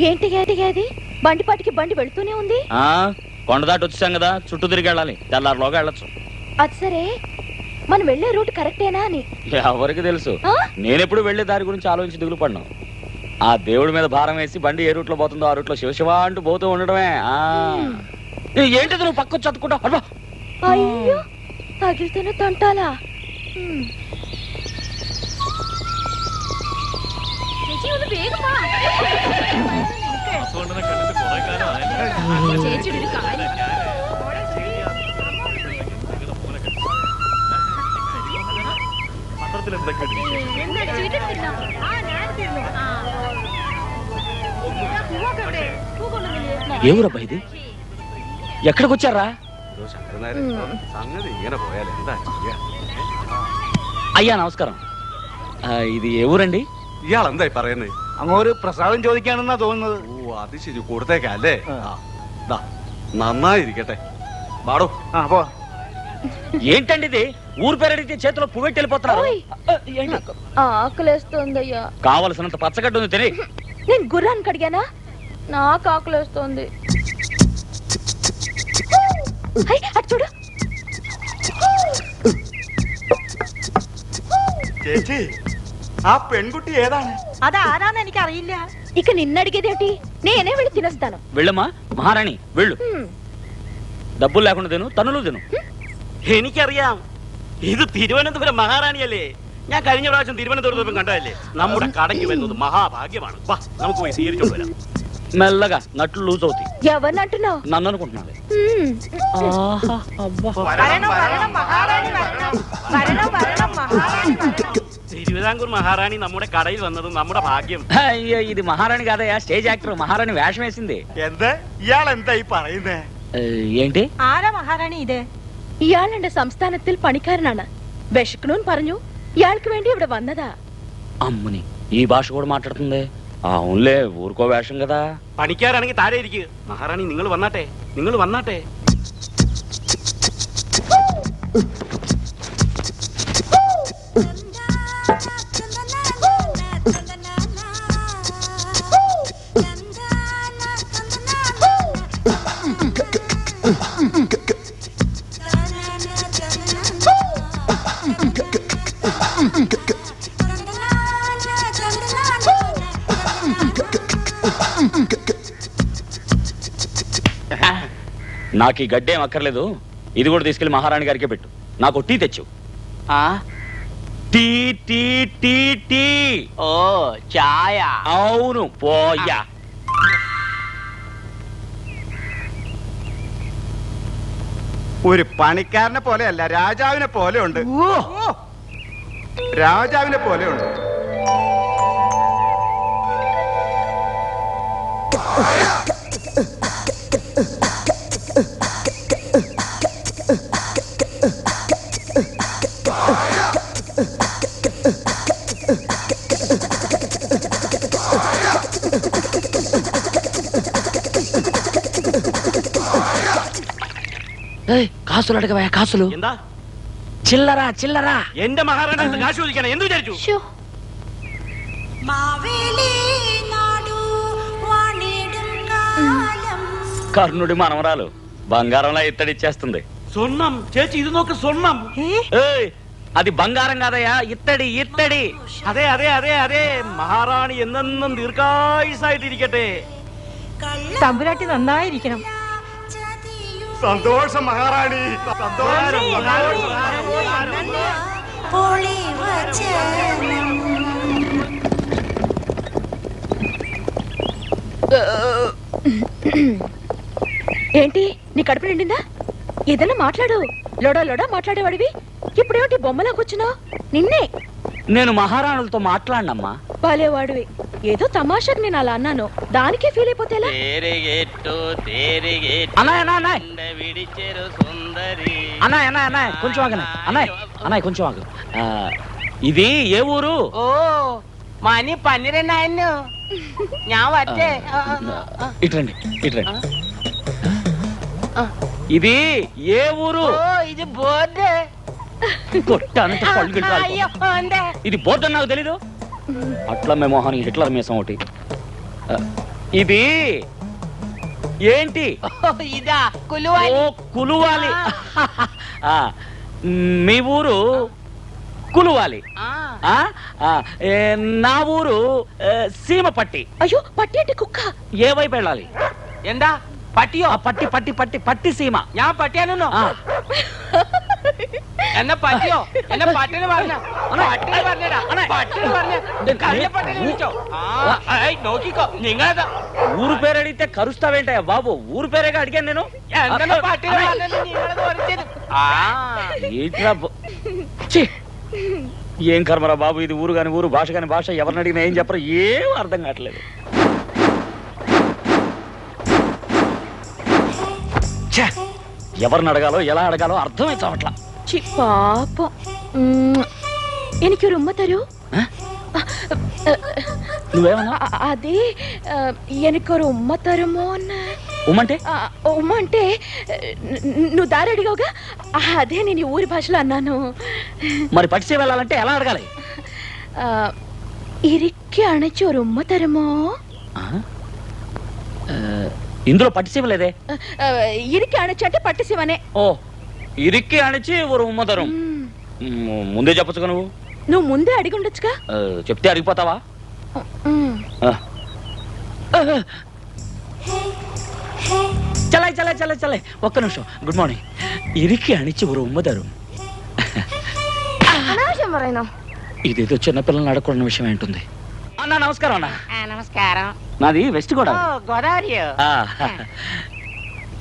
ఏంటి అది బండిపాటికి బండి వెళుతూనే ఉంది. కొండ దాటి వచ్చాం కదా, చుట్టూ తిరిగి వెళ్ళాలి, తెల్లారిలోగా వెళ్ళొచ్చు. అది సరే, మనం వెళ్లే రూట్ కరెక్టేనా అని ఎవరికి తెలుసు? నేనెప్పుడు వెళ్లే దారి గురించి ఆలోచించి దిగులు పడినా. ఆ దేవుడి మీద భారం వేసి బండి ఏ రూట్ లో పోతుందో ఆ రూట్ లో శివశివ అంటూ పోతూ ఉండడమే. ఏంటిది నువ్వు పక్క చదువుకుంటావు? అయ్యో, తగిలితేనే తంటాలా? ఎవరబ్బా ఇది? ఎక్కడికి వచ్చారా? അയ്യാ നമസ്കാരം. ഇത് ഏ ഊരണ്ടി? ഇയാളെന്തായി പറയുന്നത്? അങ്ങോട്ട് പ്രസാദം ചോദിക്കാണെന്നാ തോന്നുന്നത്. ഓ അത് ശരി, കൊടുത്തേക്കല്ലേ. നന്നായിരിക്കട്ടെ. బాడు పో. ఏంటండి ఇది? ఊరు పేరు అడిగితే చేతిలో పువ్వెట్టి వెళ్ళిపోతున్నారు. ఆకలేస్తోందయ్యా. కావలసినంత పచ్చగడ్డ ఉంది తిని. నేను గుర్రానికి అడిగానా? నాకు ఆకలేస్తోంది. అటు చూడు. ചേച്ചി, ആ പെൺകുട്ടി ഏതാണ്? അതാരാന്ന് എനിക്ക് അറിയില്ല. ఇక నిన్నడిగేదేంటి? నేనే వెళ్ళి తినేస్తాను. వెళ్ళమ్మా మహారాణి, వెళ్ళు. డబ్బులు లేకుండా తిను, తనులు తిను. എനിക്കറിയാം, ഇത് തിരുവനന്തപുരം മഹാറാണിയല്ലേ. ഞാൻ കഴിഞ്ഞ പ്രാവശ്യം തിരുവനന്തപുരത്ത് കണ്ടതല്ലേ. നമ്മുടെ കടയ്ക്ക് വരുന്നത് മഹാഭാഗ്യമാണ്. വാ, നമുക്ക് പോയി സ്വീകരിച്ചോണ്ട് വരാം. మెల్లగా నట్లు లూజ్ అవుతాయి. ఎవరిని అంటున్నావు? నన్ను అనుకుంటున్నాను. തിരുവിതാംകൂർ മഹാറാണി നമ്മുടെ കടയിൽ വന്നത് നമ്മുടെ ഭാഗ്യം. అయ్యో, ఇది మహారాణి కాదయ్యా, స్టేజ్ యాక్టర్. మహారాణి వేషం వేసింది. എന്താ ഇയാളെന്തായി പറയുന്നേ? ఏంటి? ആരാ മഹാറാണി ഇത്? ഇയാളുടെ സംസ്ഥാനത്തിൽ പണിക്കാരനാണ്. വിശക്കണൂന്ന് പറഞ്ഞു. ഇയാൾക്ക് വേണ്ടി ഇവിടെ വന്നതാ. అమ్ముని, ఈ భాష కూడా మాట్లాడుతుంది. అవునులే, ఊరుకో వేషం కదా. പണിക്കാരാണെങ്കിൽ താഴെ ഇരിക്കുക. മഹാറാണി നിങ്ങൾ വന്നാട്ടെ, നിങ്ങൾ വന്നാട്ടെ. నాకు ఈ గడ్డేం అక్కర్లేదు. ఇది కూడా తీసుకెళ్లి మహారాణి గారికే పెట్టు. నాకు టీ తెచ్చు. Tea tea tea tea. ഓ, ചായ. అవును, పోయా. ഒരു പണിക്കാരനെ പോലെയല്ല, രാജാവിനെ പോലെ ഉണ്ട്. രാജാവിനെ പോലെ ഉണ്ട്. కాసులు అడగవా? కాసులు. എന്താ? చిల్లరా చిల్లరా. എന്റെ മഹാറാണി കാശ് ചോദിക്കണം. എന്ത് വിചാരിച്ചു? కర్ణుడి మనవరాలు బంగారంలా ఇత్తడిచ్చేస్తుంది. സ്വർണം. ചേച്ചി ഇത് നോക്ക്, സ്വർണം. అది బంగారం కాదయ్యా, ఇత్తడి ఇత్తడి. അതെ അതെ അതെ അതെ. മഹാറാണി എന്നെന്നും ദീർഘായുസായിട്ടിരിക്കട്ടെ. തമ്പുരാട്ടി നന്നായിരിക്കണം. സന്തോഷം മഹാറാണി, സന്തോഷം. ఏంటి, నీ కడుపు నిండిందా? ఏదైనా మాట్లాడు. లోడా లోడా మాట్లాడేవాడివి ఇప్పుడేమిటి బొమ్మలా కూర్చున్నావు? నిన్నే. నేను మహారాణులతో మాట్లాడినమ్మా. బాలేవాడివి. ఏదో తమాషాకి నేను అలా అన్నాను, దానికే ఫీల్ అయిపోతే ఎలా? అన్నయ్య కొంచెం ఆగనే. అన్నయ్య కొంచెం ఆగు. ఇది ఏ ఊరు? ഓ, മണി 12 ഞാൻ വരട്ടെ. ఇట్రండి ఇట్రండి. ఇది ఏ ఊరు? ఇది బోర్డు. కొట్టానంటే పళ్ళు గిట్టాలి. ఇది బోర్డు అని నాకు తెలీదు. అట్లా మే మొహానికి హిట్లర్ మీసం ఒకటి. ఇది ఏంటి? ఇదా కులువాలి. ఓ కులువాలి. ఆ, మీ ఊరు కులువాలి. ఆ, ఆ, నా ఊరు సీమపట్టి. అయ్యో పట్టి అంటే కుక్క. ఏ వైపు వెళ్ళాలి? ఎందా పట్టియో? పట్టి పట్టి పట్టి పట్టి సీమ. యా పట్టియాను എന്നെ പറ്റിയോ? എന്നെ പട്ടിന് പറഞ്ഞ നോക്കിക്കോ. നിങ്ങളേതാ ఊరు పేరు అడిగితే కరుస్తావేంటయ్యా బాబు? ఊరు పేరేగా అడిగాను నేను. എന്തെങ്കിലും പട്ടിന് നിങ്ങളത് പറഞ്ഞത്. ఏంట్రా ఛీ! ఏం కర్మరా బాబు, ఇది ఊరు కాని ఊరు, భాష కాని భాష, ఎవరిని అడిగినా ఏం చెప్పరు, ఏం అర్థం కావట్లేదు. ఛే! ఎవరిని అడగాలో ఎలా అడగాలో అర్థమే చావట్లా. പാപ്പം എനിക്കൊരു ഉമ്മ തരൂ. నువ్వేమన్నా? అదే എനിക്കൊരു ఉమ్మ తరుమో అన్న. ఉమ్మంటే? ఉమ్మ అంటే నువ్వు దారి అడిగావుగా, అదే నేను ఊరి భాషలో అన్నాను. మరి పట్టిసే వెళ్ళాలంటే ఎలా అడగాలి? ఇరికి అణచి ఒక ఉమ్మ తరుమో. ఇందులో పట్టిసీమ లేదే. ఇరికి అణచి అంటే పట్టిసీమనే. ఓ, ఇరికి అణచి ఒక ఉమ్మదరం. ముందే చెప్పచ్చుగా నువ్వు. నువ్వు ముందే అడిగి ఉండొచ్చుగా. చెప్తే అడిగిపోతావా? చలాయ్ చలాయ్ చలాయ్ చలాయ్, ఒక్క నిమిషం. Good morning. ఇరికి అణిచి ఒక ఉమ్మదరం. ఇదేదో చిన్నపిల్లల్ని అడగకూడని విషయం ఏంటుంది. అన్నా నమస్కారం. అన్నా నమస్కారం. నాది వెస్ట్ గోడా. గోదావరి.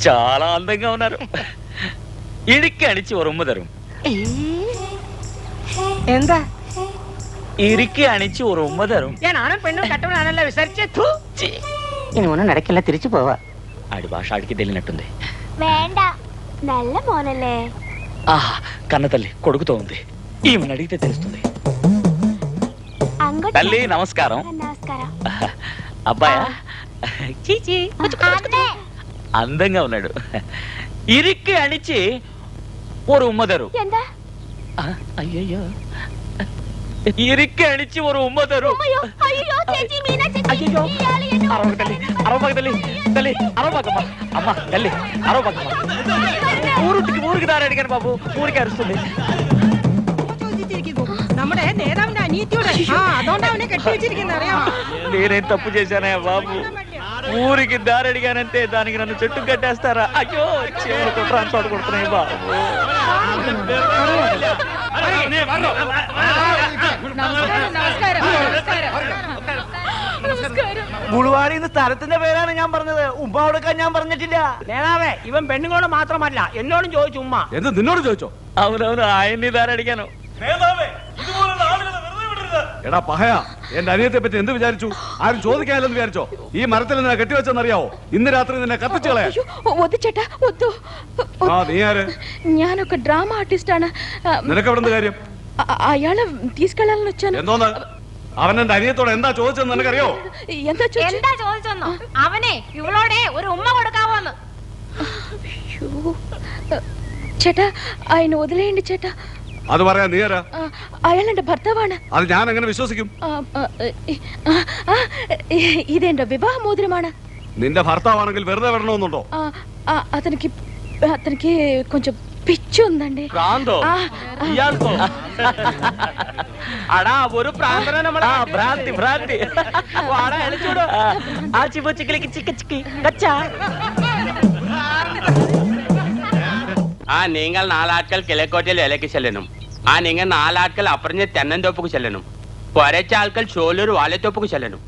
చాలా అందంగా ఉన్నారు. ఇడికి అణిచి ఒక ఉమ్మదరం. എന്താ ഇരിക്കി അണിച്ച് ഒരു ഉമ്മ തരും. ഞാൻ ആണും പെണ്ണും കട്ടവനാണല്ലോ വിസരിച്ചു. ഇനി ഒന്നും നടക്കില്ല, തിരിച്ചു പോവാ. ఆడి భాష ఆడికి తెలియనట్టుంది. వేండ నల్ల మోనలే. ఆహా, కన్న తల్లి కొడుకుతో ఉంది. ఈమెను అడిగితే తెలుస్తుంది. తల్లి నమస్కారం. నమస్కారం. అబ్బాయా? చీచి అందంగా ఉన్నాడు. ఇరికి అణిచి ஒரு ఉమ్మ తரும். എന്താ? అయ్యయ్యో, ఇరికి అణిచి ఒక ఉమ్మ తரும். అయ్యో చేచి మీనా చేచి. అయ్యో అరవక తల్లి, అరవక తల్లి, తల్లి అరవకమ్మా. అమ్మ తల్లి అరవకమ్మా. ఊరికి దారి అడిగాను బాబు, ఊరికి అరుస్తుంది. നമ്മുടെ നേതാവിന്റെ അനീതിയോടെ അതുകൊണ്ട് അവനെ കെട്ടിവെച്ചിരിക്കുന്ന അറിയാമോ? నేనేం తప్పు చేశానే బాబు? ఊరికి దారి అడిగానంటే దానికి నన్ను చెట్టు కట్టేస్తారా? అయ్యో చెవులకు ట్రాన్స్పోర్ట్ కొడుతున్నాయి బాబు. മുളുവാടി സ്ഥലത്തിന്റെ പേരാണ് ഞാൻ പറഞ്ഞത്. ഉമ്മ കൊടുക്കാൻ ഞാൻ പറഞ്ഞിട്ടില്ല. നേതാവേ, ഇവൻ പെണ്ണുങ്ങളോട് മാത്രമല്ല എന്നോടും ചോദിച്ചു ഉമ്മ. എന്ത് നിന്നോട് ചോദിച്ചോ? అవునవును, ఆయన్ని దారి అడిగాను. എടാ പഹയ, എന്റെ അനിയത്തെ പറ്റി എന്ത് വിചാരിച്ചു? ആരും ചോദിക്കാനില്ലെന്ന് വിചാരിച്ചോ? ഈ മരത്തിൽ നിന്നെ കെട്ടിവെച്ചെന്നറിയാവോ? ഇന്ന് രാത്രി നിന്നെ കത്തിച്ചു കളയാ. వద్దు ചേട്ടാ వద్దు. ആ, നീ ആര്? ഞാനൊక డ్రామా ఆర్టిస్ట్ ആണ്. നിനക്ക് എവിടെ നിന്ന് കാര്യം? അയാളെ తీసుకెళ్ళాలని వచ్చాను. എന്തോന്ന്? അവൻ എന്റെ അനിയത്തോട് എന്താ ചോദിച്ചെന്ന് നിനക്കറിയോ? എന്താ ചോദിച്ചെന്നോ? അവനെ ഇവളോടെ ഒരു ഉമ്മ കൊടുക്കാവോന്ന്. ചേട്ടാ ఆయన వదిలేయండి ചേട്ടാ. അത് പറയാൻ നീ ആരാ? അയാൾ എന്റെ ഭർത്താവാണ്. അത് ഞാൻ എങ്ങനെ വിശ്വസിക്കും? ഇതെന്റെ വിവാഹ മോതിരമാണ്. നിന്റെ ഭർത്താവാണെങ്കിൽ വെറുതെ വിടണമെന്നുണ്ടോ? అతనికి కొంచెం పిచ్చి ఉందండి. ప్రాంతో ఇయాల్కో అడా ഒരു പ്രാന്തന നമ്മളെ ഭ്രാന്തി ഭ്രാന്തി വാടാ എളിച്ചൂടോ. ആ ചിബുച്ചിക്കിലേക്ക് ചിക്ക ചിക്കി കച്ചാ. നിങ്ങൾ നാലാട്കൾ കിഴക്കോട്ടയിൽ ഇലക്ക് ചെല്ലണം. നിങ്ങൾ നാലാട്കൾ അപ്പുറഞ്ഞ തെന്നന്തോപ്പുക്ക് ചെല്ലണം. കുറച്ച് ആൾക്കാർ ചോലൂർ വാലത്തോപ്പുക്ക് ചെല്ലണം.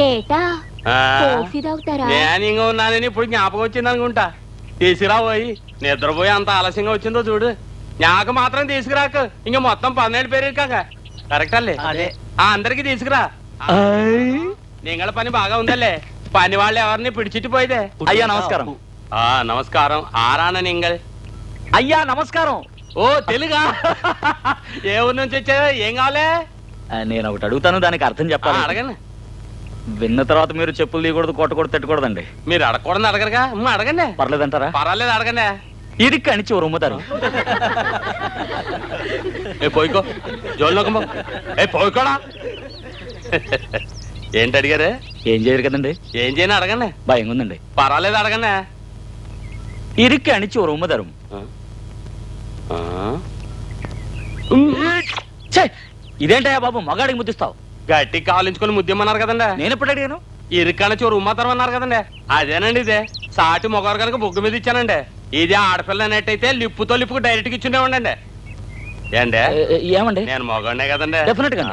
ఏటా కాఫీ తాగుతారా? నేను ఇంక ఉన్నానని ఇప్పుడు జ్ఞాపకం వచ్చింది అనుకుంటా. తీసుకురా పోయి నిద్రపోయి అంత ఆలస్యంగా వచ్చిందో చూడు. నాకు మాత్రం తీసుకురాక, ఇంక మొత్తం 12 పేరు కాక. కరెక్ట్ అల్లే? అదే. అందరికి తీసుకురా. నింగళ పని బాగా ఉందల్లే. పని వాళ్ళు ఎవరిని పిడిచిట్టు పోయిదే. అయ్యా నమస్కారం. నమస్కారం. ఆరాన నింగల్. అయ్యా నమస్కారం. ఓ తెలుగా? ఏ ఊరు నుంచి వచ్చావు? ఏం కావాలే? నేను ఒకటి అడుగుతాను, దానికి అర్థం చెప్పాలి. అడగండి. విన్న తర్వాత మీరు చెప్పులు తీయకూడదు, కొట్టకూడదు, తిట్టకూడదండి. మీరు అడగకూడదు అడగరుగా? అడగండి. పర్లేదంటారా? పర్వాలేదు, అడగండి. ఇరికి అణిచి ఒక ఉమ్మ తரும். పోయికో జోల్లోకమ్మో. పోయికోడా. ఏంటి అడిగారే? ఏం చేయరు కదండి? ఏం చేయని అడగండి. భయంగా ఉందండి. పర్వాలేదు అడగండి. ఇరుక్కి అణిచి ఓ రొమ్మ తరం. ఇదేంటయ్యా బాబు మగాడికి ముద్దిస్తావు? గట్టి కాలించుకొని ముద్దేమన్నారు కదండి. నేను ఎప్పుడు అడిగాను? ఇరుక్కన చోరు ఉమ్మతరం అన్నారు కదండి. అదేనండి ఇదే. సాటి మొగారు కనుక బొగ్గు మీద ఇచ్చానండి. ఇది ఆడపిల్ల అన్నట్టయితే లిప్పుతో లిప్పుకు డైరెక్ట్ గా ఇచ్చుండేవండి. ఏండి ఏమండి? నేను మొగాడినే కదండి. డెఫినెట్ గా.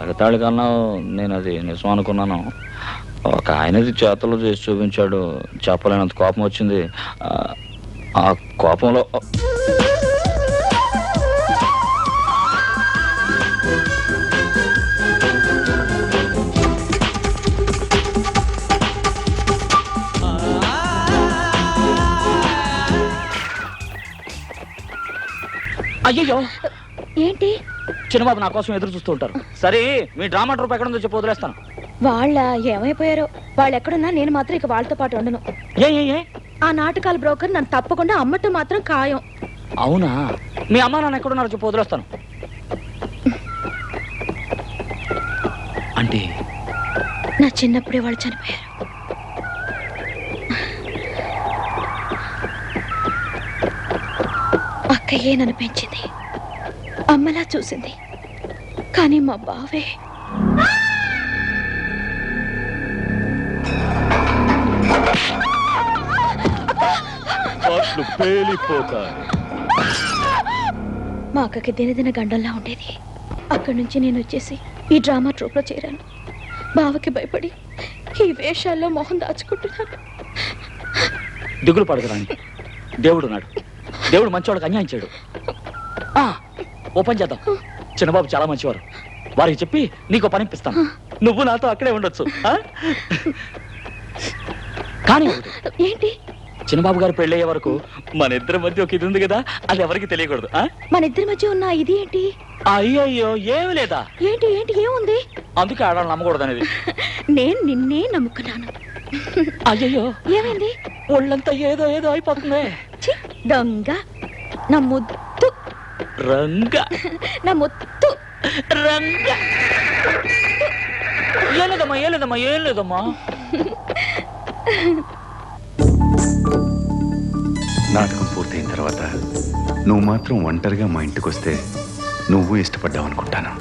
ఎగతాళి కన్నా నేను అది నిజం అనుకున్నాను. ఒక ఆయనది చేతలు చేసి చూపించాడు. చెప్పలేనంత కోపం వచ్చింది. ఆ కోపంలో అయ్యో ఏంటి? చిన్నబాబు నా కోసం ఎదురు చూస్తూ ఉంటారు. సరే మీ డ్రామా ట్రూప్ ఎక్కడుందో చెప్పి వదిలేస్తాను. వాళ్ళ ఏమైపోయారో. వాళ్ళు ఎక్కడున్నా నేను మాత్రం ఇక వాళ్ళతో పాటు ఉండను. ఆ నాటకాల బ్రోకర్ నన్ను తప్పకుండా అమ్మటం మాత్రం ఖాయం. అవునా? మీ అమ్మ నాన్న ఎక్కడున్నారో చెప్పి వదిలేస్తాను. అంటే నా చిన్నప్పుడే వాళ్ళు చనిపోయారు. అక్కయ్యే నన్ను పెంచింది, అమ్మలా చూసింది. కానీ మా బావే మా అక్కకి దినదిన గండంలా ఉండేది. అక్కడి నుంచి నేను వచ్చేసి ఈ డ్రామా ట్రూప్లో చేరాను. బావకి భయపడి ఈ వేషాల్లో మొహం దాచుకుంటున్నాను. దిగులు పడదురాని, దేవుడు ఉన్నాడు. దేవుడు మంచివాడికి అన్యాయించాడు. ఓ పని చేద్దాం. చిన్నబాబు చాలా మంచివారు. వారికి చెప్పి నీకు పని ఇప్పిస్తాను. నువ్వు నాతో అక్కడే ఉండొచ్చు. కానీ ఏంటి? చిన్నబాబు గారు పెళ్ళయ్యే వరకు మన ఇద్దరి మధ్య ఒక ఇది ఉంది కదా, అది ఎవరికి తెలియకూడదు. మన ఇద్దరి మధ్య ఉన్న ఇది ఏంటి? అయ్యో ఏమి లేదా? ఏంటి ఏంటి ఏముంది? అందుకే ఆడాలి నమ్మకూడదు అనేది. నేను నిన్నే నమ్ముకున్నాను. అయ్యో ఏమైంది? ఒళ్ళంతా ఏదో ఏదో అయిపోతుంది. దొంగ, నా ముద్దు రంగ, నా ముద్దు రంగ. ఏం లేదమ్మా. నాటకం పూర్తయిన తర్వాత నువ్వు మాత్రం ఒంటరిగా మా ఇంటికి వస్తే నువ్వు ఇష్టపడ్డావు అనుకుంటాను.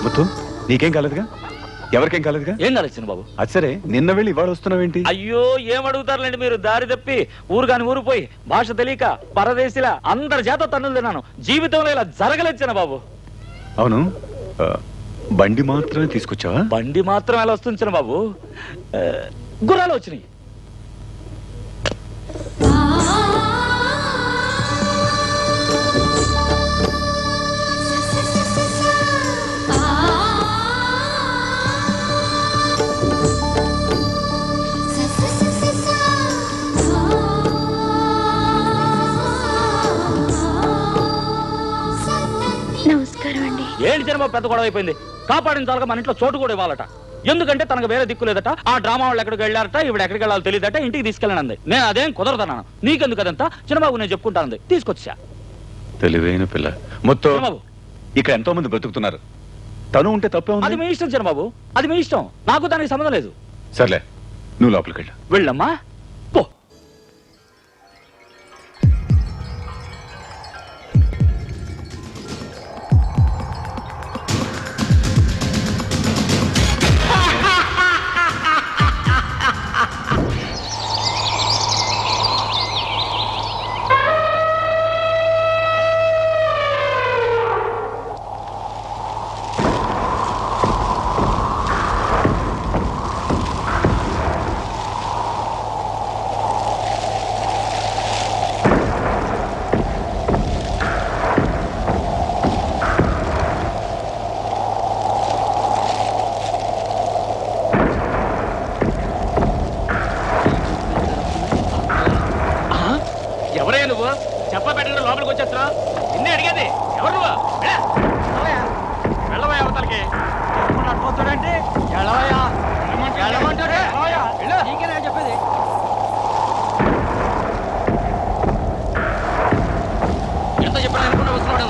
ముత్తు, నీకేం కాలేదుగా? ఎవరికేం కాలేదుగా? ఏం కాలేదు చిన్న బాబు. అది సరే, నిన్న వెళ్ళి ఇవాళ వస్తున్నావేంటి? అయ్యో ఏం అడుగుతారులేండి మీరు, దారి తప్పి ఊరు కాని ఊరు పోయి భాష తెలియక పరదేశిలా అందరి చేత తన్నులు తిన్నాను. జీవితంలో ఇలా జరగలేదు చిన్న బాబు. అవును, బండి మాత్రమే తీసుకొచ్చావా? బండి మాత్రం ఎలా వస్తుంది చిన్న బాబు, గుర్రాలు వచ్చినాయి. ఏంటి జన్మ పెద్ద గొడవ అయిపోయింది. కాపాడిన చాలక మన ఇంట్లో చోటు కూడా ఇవ్వాలట. ఎందుకంటే తనకు వేరే దిక్కు లేదట. ఆ డ్రామా వాళ్ళు ఎక్కడికి వెళ్ళారట, ఇవిడ ఎక్కడికి వెళ్ళాలో తెలియదట. ఇంటికి తీసుకెళ్ళనంది. నేను అదేం కుదరదన్నాను. నీకెందుకు అదంతా, చిన్నబాబు నేను చెప్పుకుంటానంది. తీసుకొచ్చా. తెలివైన పిల్ల. మొత్తం ఇక్కడ ఎంతో మంది బ్రతుకుతున్నారు. తను ఉంటే తప్పే ఉంది. అది మీ ఇష్టం చిన్నబాబు, అది మీ ఇష్టం. నాకు దానికి సంబంధం లేదు. సర్లే, నువ్వు లోపలికి వెళ్ళు. వెళ్ళమ్మా పో. ఎవరయ్యా నువ్వు? చెప్ప పెట్టండి లోపలికి వచ్చేస్తున్నా. నిన్నే అడిగేది. ఎవరు నువ్వు? వెళ్ళవయ్యా అవతలకి. అటుపోతాడంటే నీకేనా చెప్పేది? ఎంత చెప్పినా అనుకుంటే వస్తున్నాడు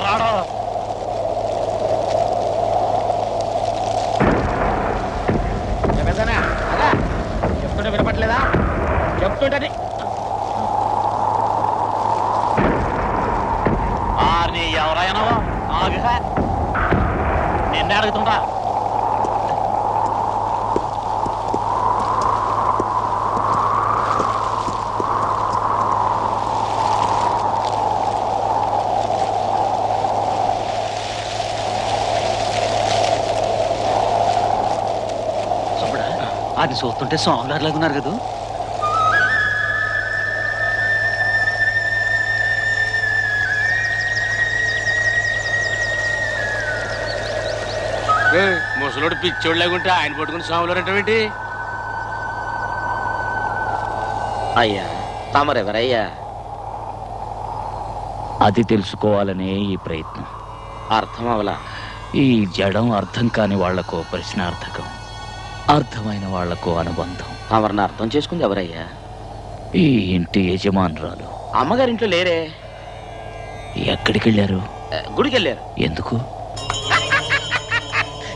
రాడు. చెప్తుంటే వినపట్లేదా? చెప్తుంటే ఎవరైనా ఆగుగా నిన్నే అడుగుతుంటా. అది చూస్తుంటే స్వామివారి లాగున్నారు కదా. ముసలోడు పిచ్చోడు లేకుంటే ఆయన పట్టుకుని స్వాములు అంటావేంటి? అయ్యా తమరెవరయ్యా? అది తెలుసుకోవాలనే ఈ ప్రయత్నం. అర్థం అవలా. ఈ జడం అర్థం కాని వాళ్లకు ప్రశ్నార్థకం, అర్థమైన వాళ్లకు అనుబంధం. తమరిని అర్థం చేసుకుంది ఎవరయ్యా? ఈ ఇంటి యజమానురాలు. అమ్మగారింట్లో లేరే. ఎక్కడికి వెళ్ళారు? గుడికి వెళ్ళారు. ఎందుకు?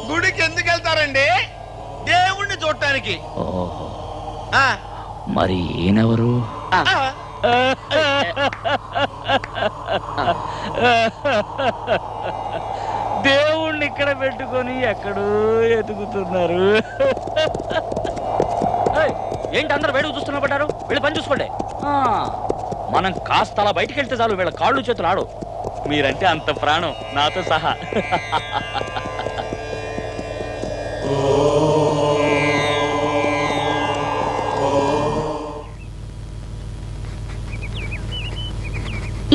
గుడికి ఎందుకు వెళ్తారండి? దేవుణ్ణి చూడటానికి. ఓహో, మరి ఈయనెవరు? దేవుణ్ణి ఇక్కడ పెట్టుకొని ఎక్కడో ఎదుగుతున్నారు. ఏంటి అందరు వేడుకు చూస్తున్నా పడ్డారు? వీళ్ళు పని చూసుకోండి. మనం కాస్త అలా బయటికి వెళ్తే చాలు, వీళ్ళ కాళ్ళు చేతులు ఆడు. మీరంటే అంత ప్రాణం నాతో సహా.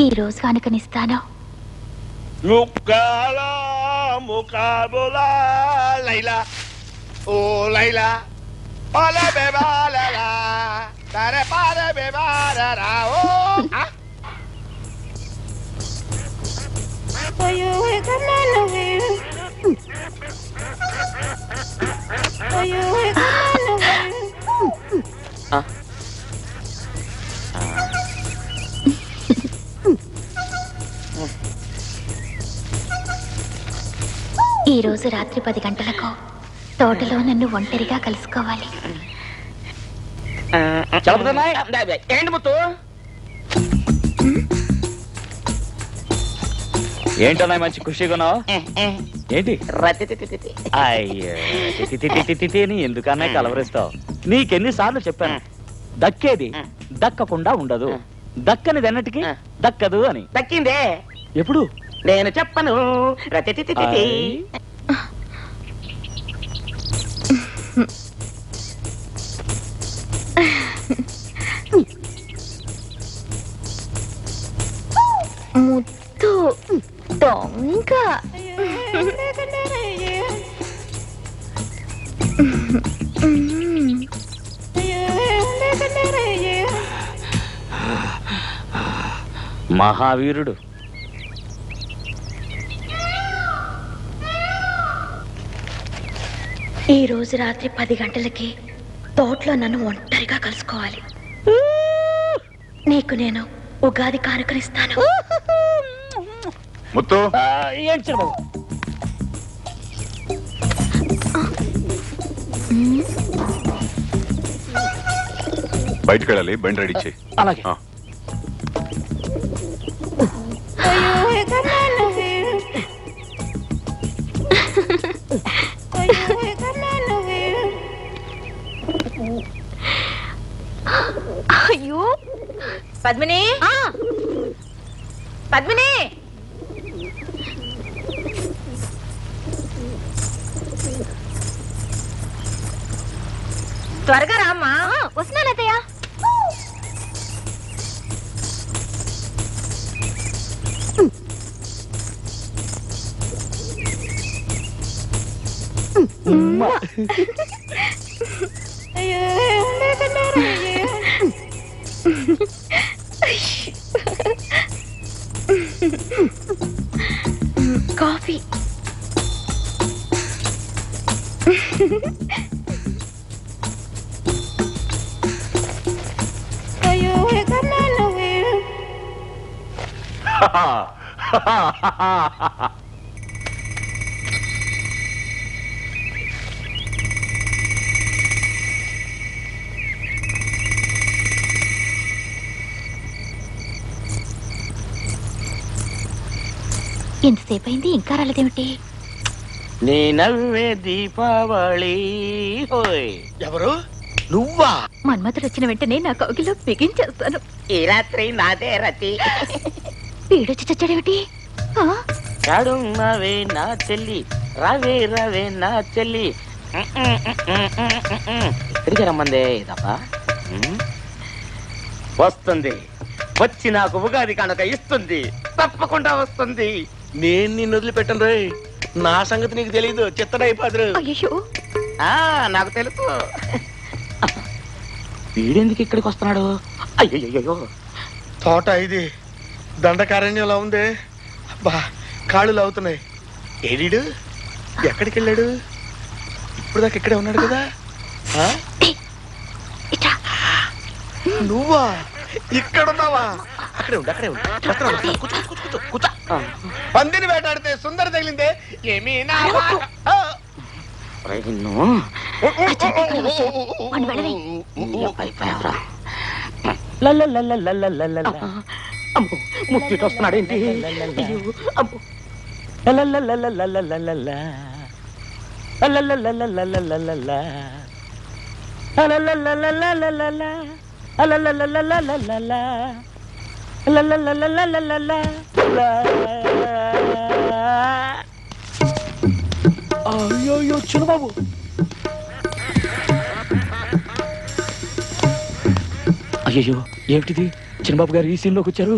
ఈ రోజు కానుకనిస్తాను. లైలా ఓ లైలా పాలే బేబాలలా తరే పాలే బేబాలరా ఓ ఈ రోజు రాత్రి 10 గంటలకు తోటలో నన్ను ఒంటరిగా కలుసుకోవాలి. ఏంటి ముత్తు? ఏంటన్నా మంచి ఖుషిగా ఉన్నావు? ఏంటి అయ్యో అని ఎందుకన్నా కలవరిస్తావు? నీకెన్నిసార్లు చెప్పాను, దక్కేది దక్కకుండా ఉండదు, దక్కనిది అన్నిటికీ దక్కదు అని. దక్కిందే ఎప్పుడు? నేను చెప్పను. ముద్దు దొంగ. మహావీరుడు. ఈ రోజు రాత్రి 10 గంటలకి తోటలో నన్ను ఒంటరిగా కలుసుకోవాలి. నీకు నేను ఉగాది కానుకనిస్తాను. ముత్తు ఏంటి చిన్నబాబు? బయటకు వెళ్ళాలి, బండి రెడీ చేయి. అలాగే. అయ్యో పద్మిని, పద్మిని, త్వరగా రామ్మా. వస్తున్నాను అత్తయ్య. కాఫీ. ఎంతసేపు అయింది ఇంకా రాలేదేమిటి? నీ నవ్వే దీపావళి. హోయ్, ఎవరు? నువ్వా? మన్మథుడు వచ్చిన వెంటనే నా కౌగిలో బిగించేస్తాను. ఈ రాత్రి నాదే రతి. వీడొచ్చి చచ్చాడేమిటి? చాడున్నవే నా చెల్లి, రవే రవే నా చెల్లి. ఎక్కడికి రమ్మందే తప్ప వస్తుంది. వచ్చి నాకు ఉగాది కానుక ఇస్తుంది. తప్పకుండా వస్తుంది. నేను నిన్ను వదిలిపెట్టను రే. నా సంగతి నీకు తెలీదు. చిత్తడైపోదురు. అయ్యో, నాకు తెలుసు. వీడెందుకు ఇక్కడికి వస్తున్నాడు? అయ్యో, తోట ఇది దండకారణ్యంలో ఉంది. బా కాళ్ళు అవుతున్నాయి. ఏడీడు ఎక్కడికి వెళ్ళాడు? ఇప్పుడు దాకా ఇక్కడే ఉన్నాడు కదా. నువ్వా ఇక్కడున్నావా? అక్కడే ఉండు, అక్కడే ఉండు. కూర్చో. పందిని వేటాడితే సుందర తగిలిందే. ఏమీ ముత్తిటి వస్తున్నాడేంటి? అయ్యో చిన్నబాబు, అయ్యో ఏమిటిది? చిన్నబాబు గారు ఈ సీన్లోకి వచ్చారు.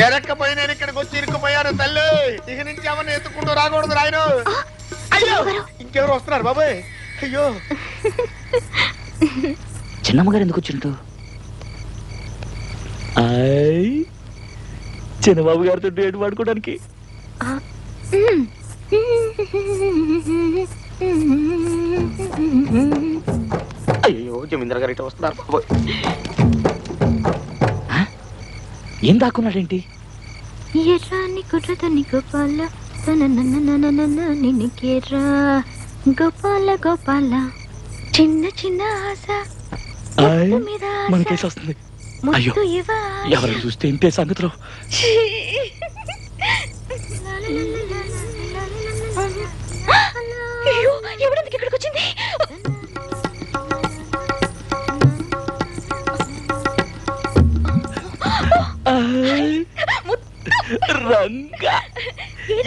ఎరక్కపోయి నేను ఇక్కడికి వచ్చి ఇరుక్కుపోయాను తల్లి. ఇక నుంచి ఎవరిని ఎత్తుకుంటూ రాకూడదు రాయను. అయ్యో ఇంకెవరు వస్తున్నారు బాబాయ్? అయ్యో చిన్నమ్మ గారు ఎందుకు వచ్చినట్టు? చంద్రబాబు గారితో డేట్ వాడుకోవడానికి. అయ్యో జమీందర్ గారు ఇటు వస్తున్నారు బాబోయ్. ఏం దాక్కున్నాడేంటి? ఎర్రాని కుర్రదని గోపాల నిన్నికేరా గోపాల గోపాల చిన్న చిన్న ఆశ మనకేసి వస్తుంది. అయ్యో ఎవరైనా చూస్తే ఇంతే సంగతిలో. అయ్యో ఎవరెందుకు ఇక్కడికి వచ్చింది? రంగా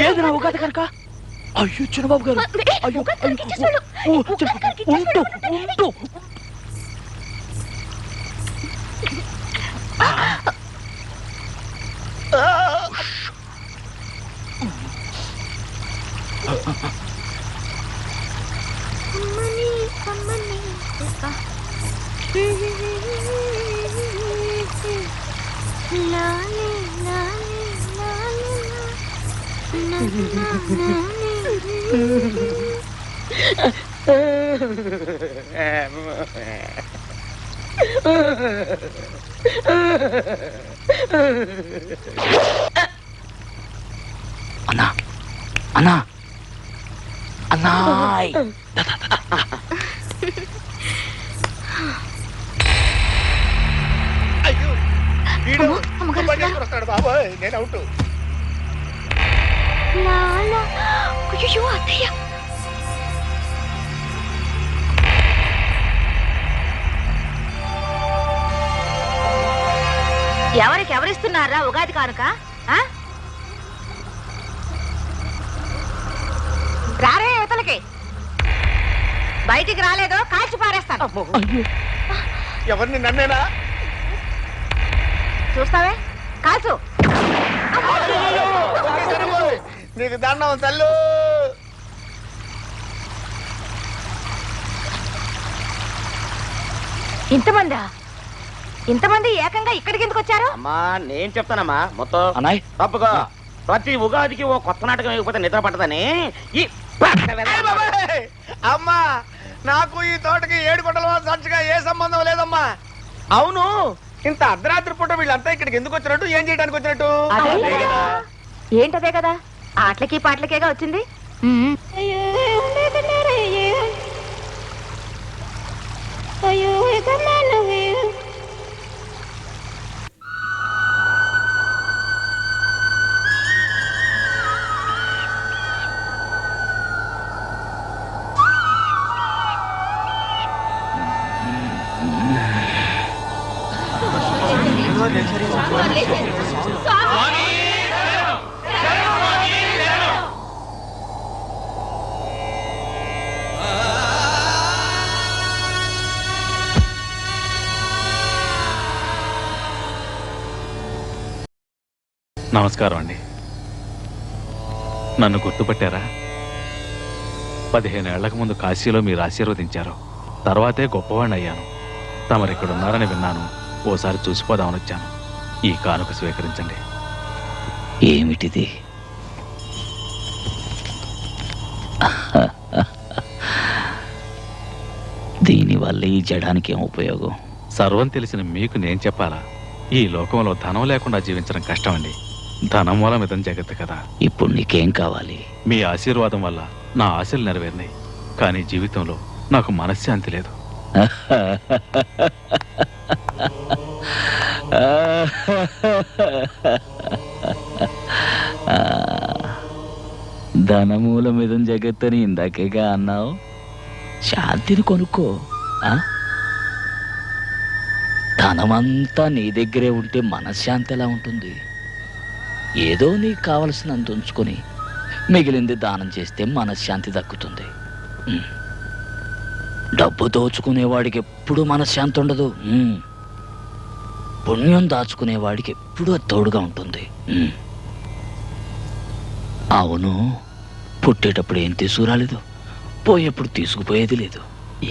ఏది నా ఉగాది కనుక. అయ్యో చిన్నబాబు గారు, అయ్యో ఉంటూ ఉంటూ అన్నా అన్నా అన్నాయ్. బాబాయ్ నేను అవుట్. అయ్యో అత్తయ్య, ఎవరికి ఎవరిస్తున్నారా ఉగాది కానుక? రారే యువతలకి, బయటికి రాలేదో కాల్చి పారేస్తాను. ఎవరిని నన్నేనా? చూస్తావే కాల్చు. నీకు దండం తల్లు. ఇంతమంది ఏకంగా ఇక్కడికి ఎందుకు వచ్చారు? అమ్మా నేను చెప్తానమ్మా మొత్తం అన్నాయ్ తప్పుగా. ప్రతి ఉగాదికి ఓ కొత్త నాటకం వేయకపోతే నిద్ర పట్టదని ఈ అమ్మా నాకు ఈ తోటకి 7 గుంటల సంచిగా ఏ సంబంధం లేదమ్మా. అవును, ఇంత అర్ధరాత్రి పూట వీళ్ళంతా ఇక్కడికి ఎందుకు వచ్చినట్టు, ఏం చేయడానికి వచ్చినట్టు? ఏంటదే కదా, ఆటలకి పాటలకేగా వచ్చింది. నమస్కారం అండి. నన్ను గుర్తుపట్టారా? 15 ఏళ్లకు ముందు కాశీలో మీరు ఆశీర్వదించారు. తర్వాతే గొప్పవాణ్ణి అయ్యాను. తమరు ఇక్కడ ఉన్నారని విన్నాను. ఓసారి చూసిపోదామని వచ్చాను. ఈ కానుక స్వీకరించండి. ఏమిటిది? దీనివల్ల ఈ జడానికి ఏం ఉపయోగం? సర్వం తెలిసిన మీకు నేను చెప్పాలా? ఈ లోకంలో ధనం లేకుండా జీవించడం కష్టం అండి. ధనం మూలం ఇదం జగత్తు కదా. ఇప్పుడు నీకేం కావాలి? మీ ఆశీర్వాదం వల్ల నా ఆశలు నెరవేరినాయి. కానీ జీవితంలో నాకు మనశ్శాంతి లేదు. ధనమూలం ఇదం జగత్తని ఇందాకేగా అన్నావు. శాంతిని కొనుక్కో. ధనమంతా నీ దగ్గరే ఉంటే మనశ్శాంతి ఎలా ఉంటుంది? ఏదో నీకు కావలసినంత ఉంచుకొని మిగిలింది దానం చేస్తే మనశ్శాంతి దక్కుతుంది. డబ్బు దోచుకునేవాడికి ఎప్పుడూ మనశ్శాంతి ఉండదు. పుణ్యం దాచుకునేవాడికి ఎప్పుడూ తోడుగా ఉంటుంది. అవును, పుట్టేటప్పుడు ఏం తీసుకురాలేదు, పోయేప్పుడు తీసుకుపోయేది లేదు.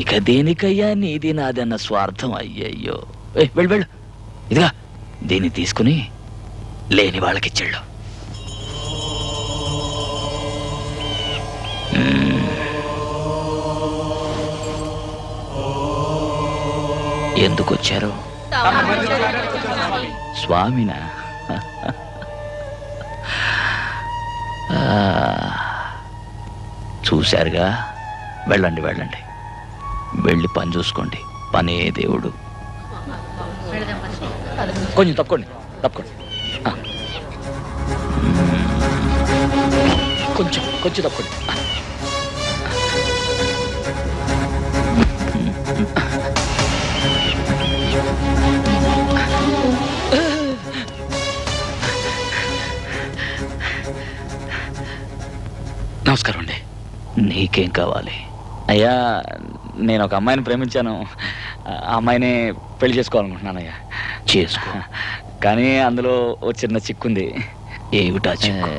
ఇక దేనికయ్యా నీది నాది అన్న స్వార్థం. అయ్యయ్యో, వెళ్ళు వెళ్ళు. ఇదిగా దీన్ని తీసుకుని లేని వాళ్ళకిచ్చేళ్ళు. ఎందుకు వచ్చారు? స్వామినా? చూశారుగా, వెళ్ళండి వెళ్ళండి, వెళ్ళి పని చూసుకోండి. పనే దేవుడు. కొంచెం తప్పుకోండి తప్పుకోండి, కొంచెం కొంచెం తప్పుకోండి. నమస్కారం అండి. నీకేం కావాలి? అయ్యా, నేను ఒక అమ్మాయిని ప్రేమించాను. ఆ అమ్మాయిని పెళ్లి చేసుకోవాలనుకుంటున్నాను అయ్యా. చేసుకో, కానీ అందులో ఓ చిన్న చిక్కుంది. ఏమిటా చిక్కు?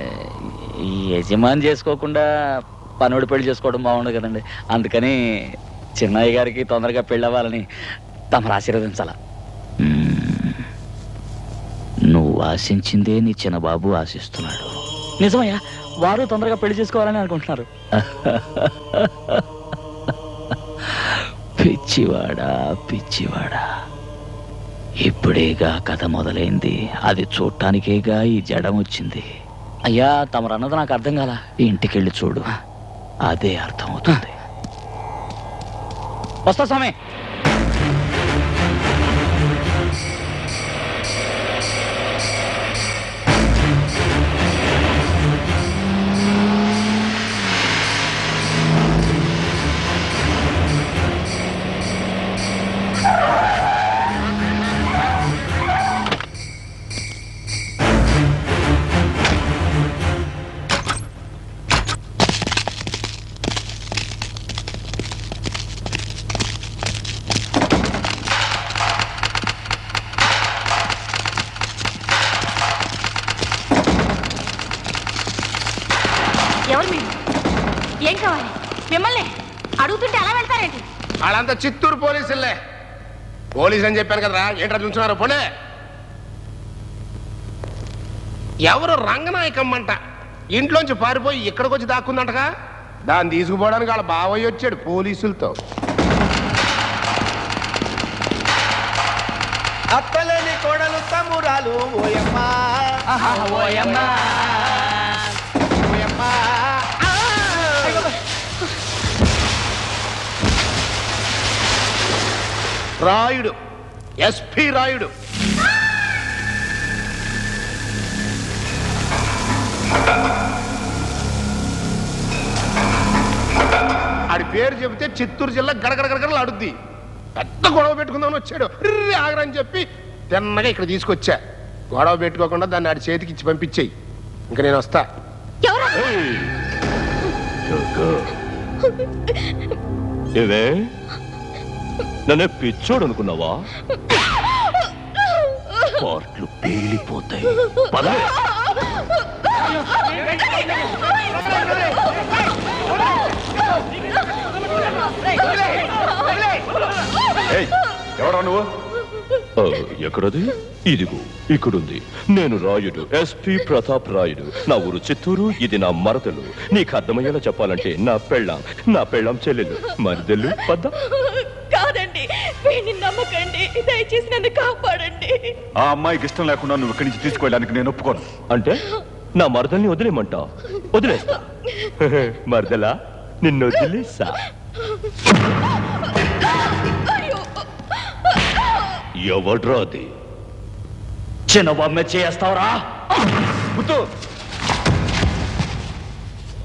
ఈ యజమాని చేసుకోకుండా పనుడు పెళ్లి చేసుకోవడం బాగుండదు కదండి. అందుకని చిన్నయ్య గారికి తొందరగా పెళ్ళి అవ్వాలని తమరు ఆశీర్వదించాల. నువ్వు ఆశించిందే నీ చిన్నబాబు ఆశిస్తున్నాడు. నిజమయ్యా, వారు తొందరగా పెళ్లి చేసుకోవాలని అనుకుంటున్నారు. పిచ్చివాడా పిచ్చివాడా, ఇప్పుడేగా కథ మొదలైంది. అది చూడటానికేగా ఈ జడం వచ్చింది. అయ్యా, తమరన్నది నాకు అర్థం కాల. ఇంటికెళ్ళి చూడు, అదే అర్థం అవుతుంది. వస్తా స్వామి. ఎవరు మీరు? ఏం కావాలి? మిమ్మల్ని అడుగుతుంటే అలా వెళ్తారేంటి? వాళ్ళంతా చిత్తూరు పోలీసులే. పోలీసు అని చెప్పాను కదరా, ఏంట్రా చూస్తున్నారు? పోలే. ఎవరు రంగనాయకమ్మంట ఇంట్లోంచి పారిపోయి ఇక్కడికి వచ్చి దాక్కుందంటగా. దాన్ని తీసుకుపోవడానికి వాళ్ళ బావయ్య వచ్చాడు పోలీసులతో. అత్తలేని కోడలు తమ్మురాలు ఓయమ్మా ఓయమ్మా ఓయమ్మా. రాయుడు, ఎస్పీ రాయుడు. ఆడి పేరు చెబితే చిత్తూరు జిల్లా గడగడగడగడలు అడుద్ది. పెద్ద గొడవ పెట్టుకుందామని వచ్చాడు. ఆగరని చెప్పి తిన్నగా ఇక్కడ తీసుకొచ్చా. గొడవ పెట్టుకోకుండా దాన్ని ఆడి చేతికి ఇచ్చి పంపించేయి. ఇంకా నేను వస్తా. ఏవే, నన్నే పిచ్చోడు అనుకున్నావా? పార్ట్లు పేలిపోతాయి. పద. ఎవరా నువ్వు? ఎక్కడది? ఇదిగో ఇక్కడుంది. నేను రాయుడు, ఎస్పీ ప్రతాప్ రాయుడు. నా ఊరు చిత్తూరు, ఇది నా మరదలు. నీకు అర్థమయ్యేలా చెప్పాలంటే నా పెళ్ళాం చెల్లెలు. మరిదెల్లు పద్ద. కాదండి, వీడిని నమ్మకండి, దయచేసి నన్ను కాపాడండి. ఆ అమ్మాయికి ఇష్టం లేకుండా నువ్వు ఇక్కడి నుంచి తీసుకెళ్ళడానికి నేను ఒప్పుకోను. అంటే నా మరదల్ని వదిలేమంటా? వదిలేస్తా. మరదలా, నిన్ను వదిలేసా. ఎవడ్రా అది? చిన్న బొమ్మ చేస్తావురా?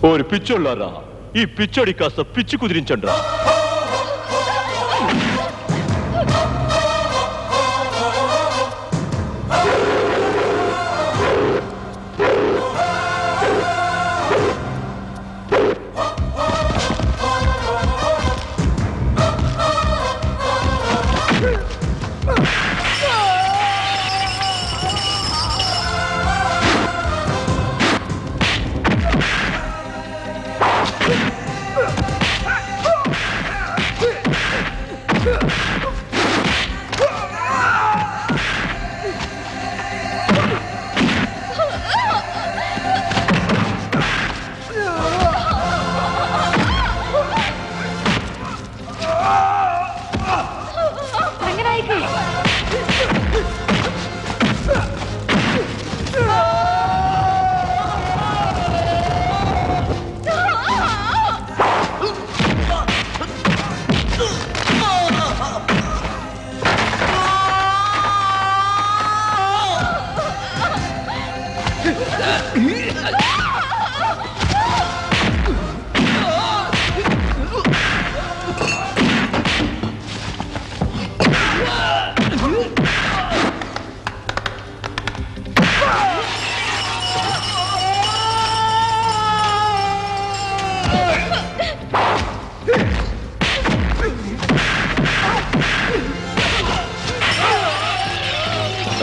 ఓరి పిచ్చోళ్ళారా, ఈ పిచ్చోడి కాస్త పిచ్చి కుదిరించండి రా.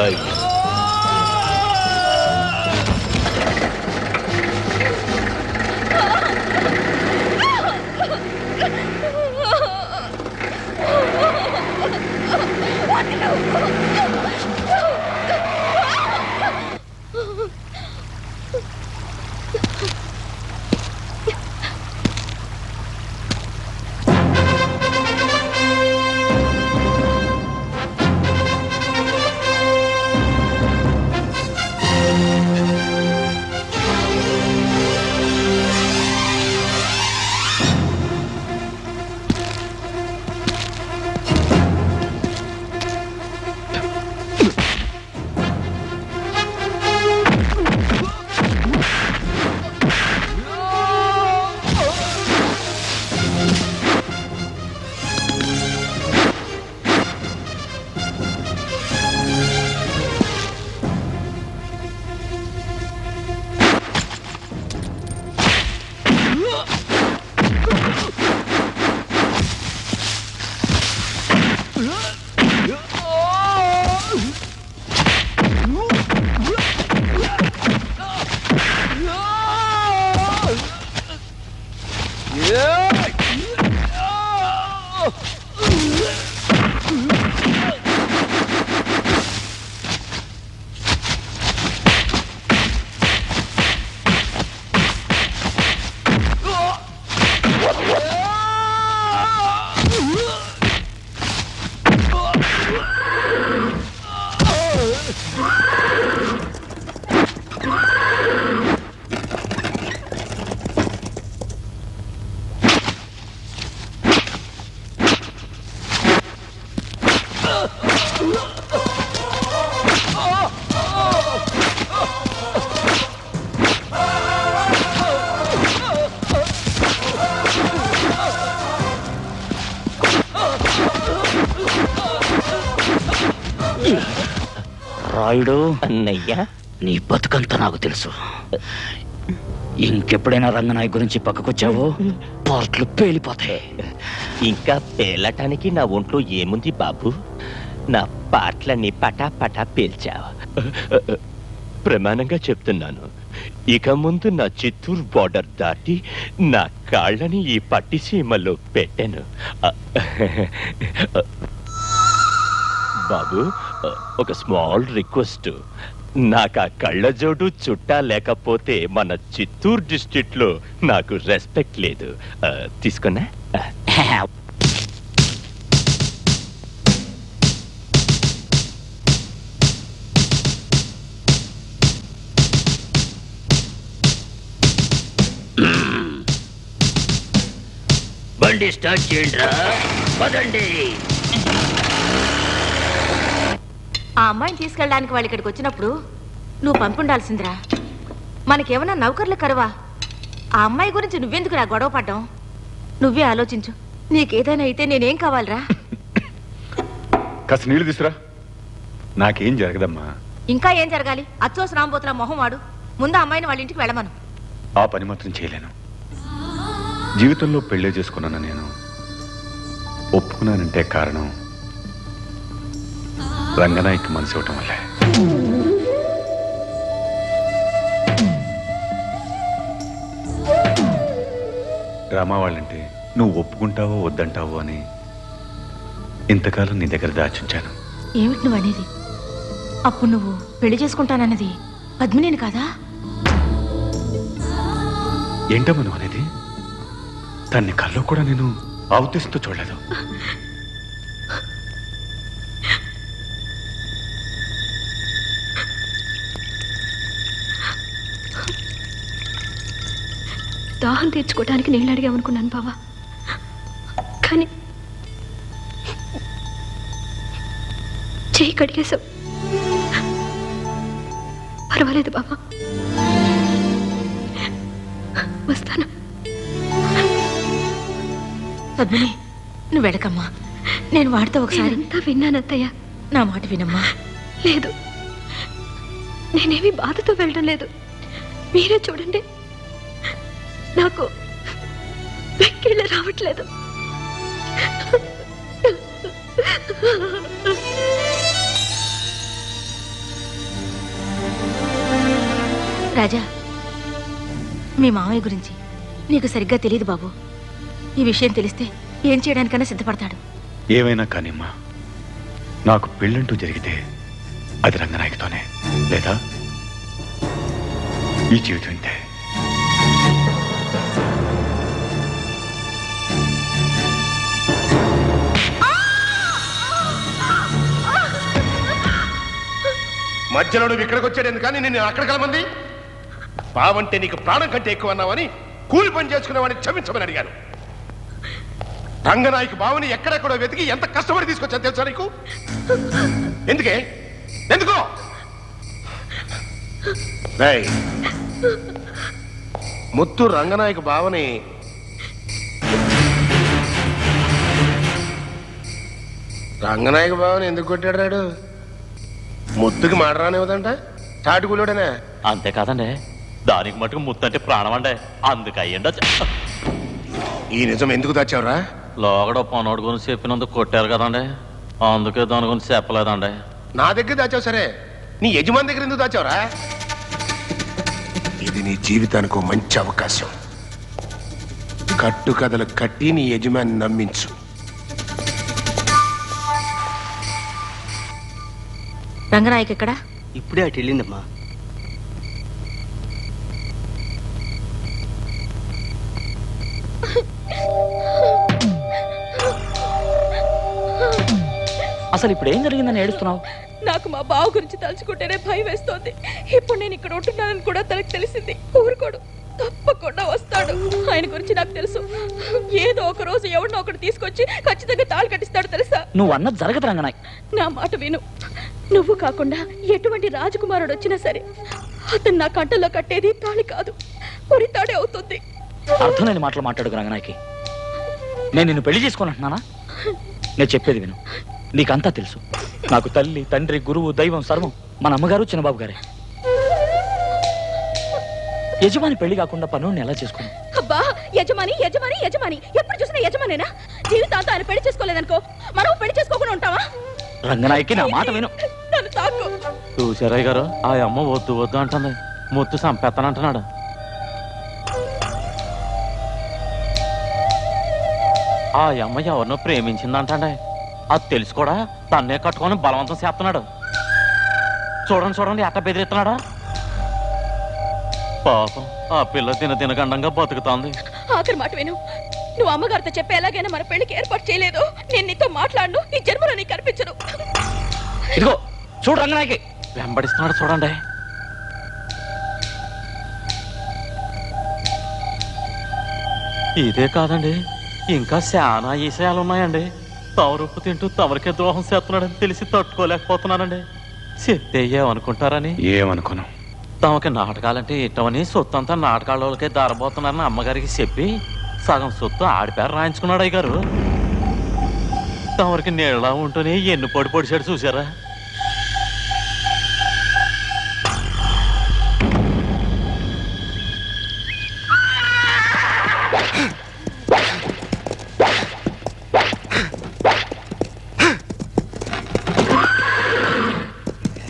అయ్యో. రాయుడు, అన్నయ్యా, నీ బతుకంతా నాకు తెలుసు. ఇంకెప్పుడైనా రంగనాయ్ గురించి పక్కకొచ్చావో పార్ట్లు పేలిపోతాయి. ఇంకా పేలటానికి నా ఒంట్లో ఏముంది బాబు? నా పాటలన్నీ పటా పటా పేల్చావు. ప్రమాణంగా చెప్తున్నాను, ఇక ముందు నా చిత్తూరు బార్డర్ దాటి నా కాళ్ళని ఈ పట్టిసీమలో పెట్టాను. బాబు, ఒక స్మాల్ రిక్వెస్ట్. నాకు ఆ కళ్ళజోడు చుట్టా లేకపోతే మన చిత్తూరు డిస్ట్రిక్ట్ లో నాకు రెస్పెక్ట్ లేదు. తీసుకున్నా? బండి స్టార్ట్ చేయండి, పదండి. ఆ అమ్మాయిని తీసుకెళ్ళడానికి వాళ్ళు ఇక్కడికి వచ్చినప్పుడు నువ్వు పంపుండాల్సిందిరా. మనకేమన్నా నౌకర్లు కరువా? ఆ అమ్మాయి గురించి నువ్వెందుకు నా గొడవ పడ్డాం? నువ్వే ఆలోచించు. నీకేదైనా అయితే నేనేం కావాలరా? కాస్త నీళ్లు తీసురా. నాకేం జరగదమ్మా. ఇంకా ఏం జరగాలి? అచ్చోస్ రాంబోతుల మొహం వాడు. ముందు అమ్మాయిని వాళ్ళ ఇంటికి వెళ్ళమను. ఆ పని మాత్రం చేయలేను. జీవితంలో పెళ్లి చేసుకున్నాను నేను. ఒప్పుకున్నానంటే కారణం రంగనాయక్ మనసు ఇవ్వటం వల్లే. రామా వాళ్ళంటే నువ్వు ఒప్పుకుంటావో వద్దంటావో అని ఇంతకాలం నీ దగ్గర దాచుంచాను. ఏమిటి నువ్వు అనేది? అప్పుడు నువ్వు పెళ్లి చేసుకుంటానన్నది పద్మినిని కాదా? ఏంటో నువ్వు అనేది? తన్ని కల్లో కూడా నేను ఆ ఉద్దేశంతో చూడలేదు. దాహం తీర్చుకోవడానికి నీళ్ళు అడిగామనుకున్నాను బావా, కానీ చెయ్యి కడిగేశావు. పర్వాలేదు బావా, వస్తాను. పద్మిని, నువ్వు వెడకమ్మా. నేను వాడితో ఒకసారి అంతా విన్నానత్తయ్య. నా మాట వినమ్మా. లేదు, నేనేమీ బాధతో వెళ్ళడం లేదు. మీరే చూడండి, నాకు వెక్కిళ్ళు రావట్లేదు. రాజా, మీ మామయ్య గురించి నీకు సరిగ్గా తెలియదు బాబు. ఈ విషయం తెలిస్తే ఏం చేయడానికైనా సిద్ధపడతాడు. ఏమైనా కానిమ్మా, నాకు పెళ్ళంటూ జరిగితే అది రంగనాయకతోనే, లేదా ఈ జీవితం ఇంతే. మధ్యలో నువ్వు ఇక్కడికి వచ్చాడు ఎందుకని నేను అక్కడికి వెళ్ళమంది? బావంటే నీకు ప్రాణం కంటే ఎక్కువ అన్నావని కూలి పని చేసుకునేవాడిని క్షమించమని అడిగాను. రంగనాయకు బావని ఎక్కడెక్కడో వెతికి ఎంత కష్టపడి తీసుకొచ్చాను తెలుసా నీకు? ఎందుకే? ఎందుకో? ముత్తు రంగనాయకు బావని ఎందుకు కొట్టాడు రాడు? ముత్తుకి మాడరానివ్వదంట, చాటుకులోడనే. అంతేకాదండి, దానికి మటుకు ముత్తు అంటే ప్రాణం అండి, అందుకు అయ్యండి. ఈ నిజం ఎందుకు దాచావురా? లోగడ పనోడు గురించి చెప్పినందుకు కొట్టారు కదండి, అందుకే దాని గురించి చెప్పలేదండి. నా దగ్గర దాచావు సరే, నీ యజమాని దగ్గర ఎందుకు దాచావురా? ఇది నీ జీవితానికి ఓ మంచి అవకాశం. కట్టు కథలు కట్టి నీ యజమాని నమ్మించు. రంగనాయక్ ఎక్కడా? ఇప్పుడే అటు వెళ్ళిందమ్మా. అసలు ఇప్పుడు ఏం జరిగిందని ఏడుస్తున్నావు? నాకు మా బావ గురించి తలుచుకుంటేనే భయం వేస్తోంది. ఇప్పుడు నేను ఇక్కడ ఉంటున్నానని కూడా తనకు తెలిసింది. ఊరుకోడు, తప్పకుండా వస్తాడు. ఆయన గురించి నాకు తెలుసు. ఏదో ఒక రోజు ఎవరినో ఒకటి తీసుకొచ్చి ఖచ్చితంగా తాళి కట్టిస్తాడు తెలుసా? నువ్వు అన్నది జరగదు రంగనాయ్. నా మాట విను. నువ్వు కాకుండా ఎటువంటి రాజకుమారుడు వచ్చినా సరే అతను నా కంటలో కట్టేది తాళి కాదు, పొరితాడే అవుతుంది. అర్థం లేని మాటలు మాట్లాడు రంగనాయకి. నేను నిన్ను పెళ్లి చేసుకోనంటున్నానా? నేను చెప్పేది విను. నీకంతా తెలుసు. నాకు తల్లి, తండ్రి, గురువు, దైవం సర్వం మన అమ్మగారు, చిన్నబాబు గారే. యజమాని పెళ్లి కాకుండా పనుని ఎలా చేసుకుని? అబ్బా, యజమాని యజమాని యజమాని, ఎప్పుడు చూసినా యజమానేనా? జీవితాంతం ఆయన పెళ్లి చేసుకోలేదనుకో, మనం పెళ్లి చేసుకోకుండా ఉంటావా? రంగనాయకి నా మాట విను. నన్ను తాకు. చూసారయ్య గారు, ఆ అమ్మ వద్దు వద్దు అంటుంది, ముత్తు సంపెత్తనంటున్నాడు. ఆ అమ్మ ఎవరినో ప్రేమించిందంటండి, అది తెలుసు కూడా తన్నే కట్టుకొని బలవంతం చేస్తున్నాడు. చూడండి చూడండి ఎట్ట బెదిరిస్తున్నాడా. పాపం ఆ పిల్ల తినగండంగా బతుకుతోంది. ఆఖరి మాట విను. నువ్వు అమ్మగారితో చెప్పి ఎలాగైనా మన పెళ్లికి ఏర్పాటు చేయలేదు. నేను నీతో మాట్లాడను, ఈ జన్మలో నీకు కనిపించను. ఇదిగో చూడు రంగనాయకి వెంబడిస్తున్నాడు చూడండి. ఇదే కాదండి, ఇంకా చాలా ఈశయాలు ఉన్నాయండి. తవరుప్పు తింటూ తమరికే ద్రోహం చేస్తున్నాడని తెలిసి తట్టుకోలేకపోతున్నానండి. చెత్తేయమనుకుంటారని. ఏమనుకోను. తమకి నాటకాలంటే ఇట్టమని సొత్తు అంతా నాటకాలకే దారబోతున్నారని అమ్మగారికి చెప్పి సగం సొత్తు ఆడిపేర రాయించుకున్నాడు అయ్య గారు. తమరికి నీళ్ళ ఉంటూనే ఎన్ను పొడిచాడు చూసారా?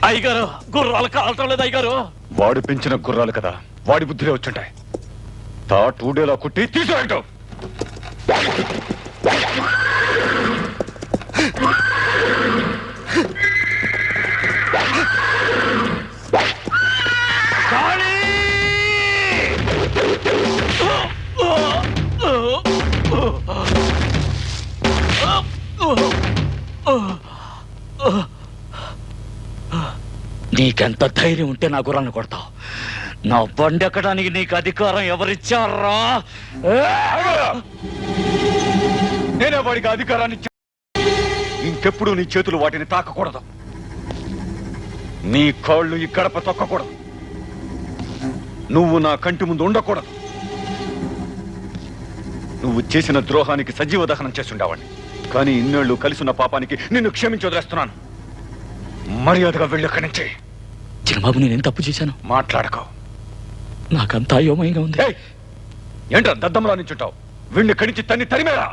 అయ్యగారు, గుర్రాలు కాలటం లేదు అయ్యగారు. వాడు పెంచిన గుర్రాలు కదా, వాడి బుద్ధిలో వచ్చుంటాయి. టూడేలా కుట్టి తీసేయటం. నీకెంత ధైర్యం ఉంటే నా గుర్రాన్ని కొడతావు? నా బండి ఎక్కడానికి నీకు అధికారం ఎవరిచ్చారా? నేనే వాడికి అధికారాన్ని. ఇంకెప్పుడు నీ చేతులు వాటిని తాకకూడదు. నీ కాళ్ళు ఈ గడప తొక్కకూడదు. నువ్వు నా కంటి ముందు ఉండకూడదు. నువ్వు చేసిన ద్రోహానికి సజీవ దహనం చేస్తుండేవాడిని. కానీ ఇన్నేళ్లు కలిసిన పాపానికి నిన్ను క్షమించి వదిలేస్తున్నాను. మర్యాదగా వెళ్ళక్కడి నుంచి. చిన్నబాబు, నేనేం తప్పు చేశాను? మాట్లాడకో. నాకంతా అయోమయంగా ఉంది. ఏంట్రా దద్దంలో నించుంటావు? వీళ్ళని కడిచి తన్ని తరిమేరా.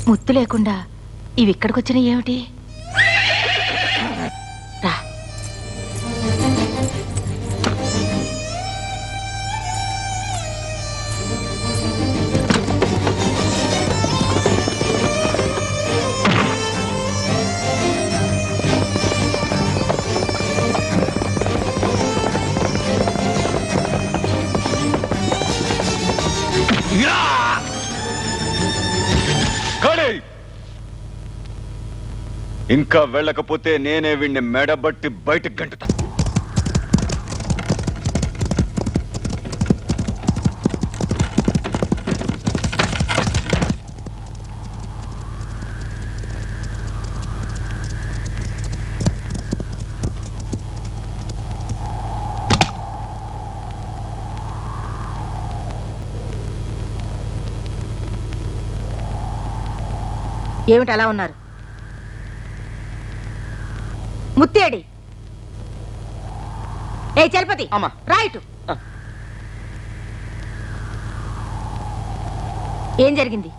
ముత్తు లేకుండా ఇవి ఇక్కడికి వచ్చినాయి ఏమిటి? రా. ఇంకా వెళ్ళకపోతే నేనే వీడిని మెడబట్టి బయటకు గంటుతా. ఏమిటి అలా ఉన్నారు? ముత్తేడి. ఏ చలపతి, రైట్. ఏం జరిగింది?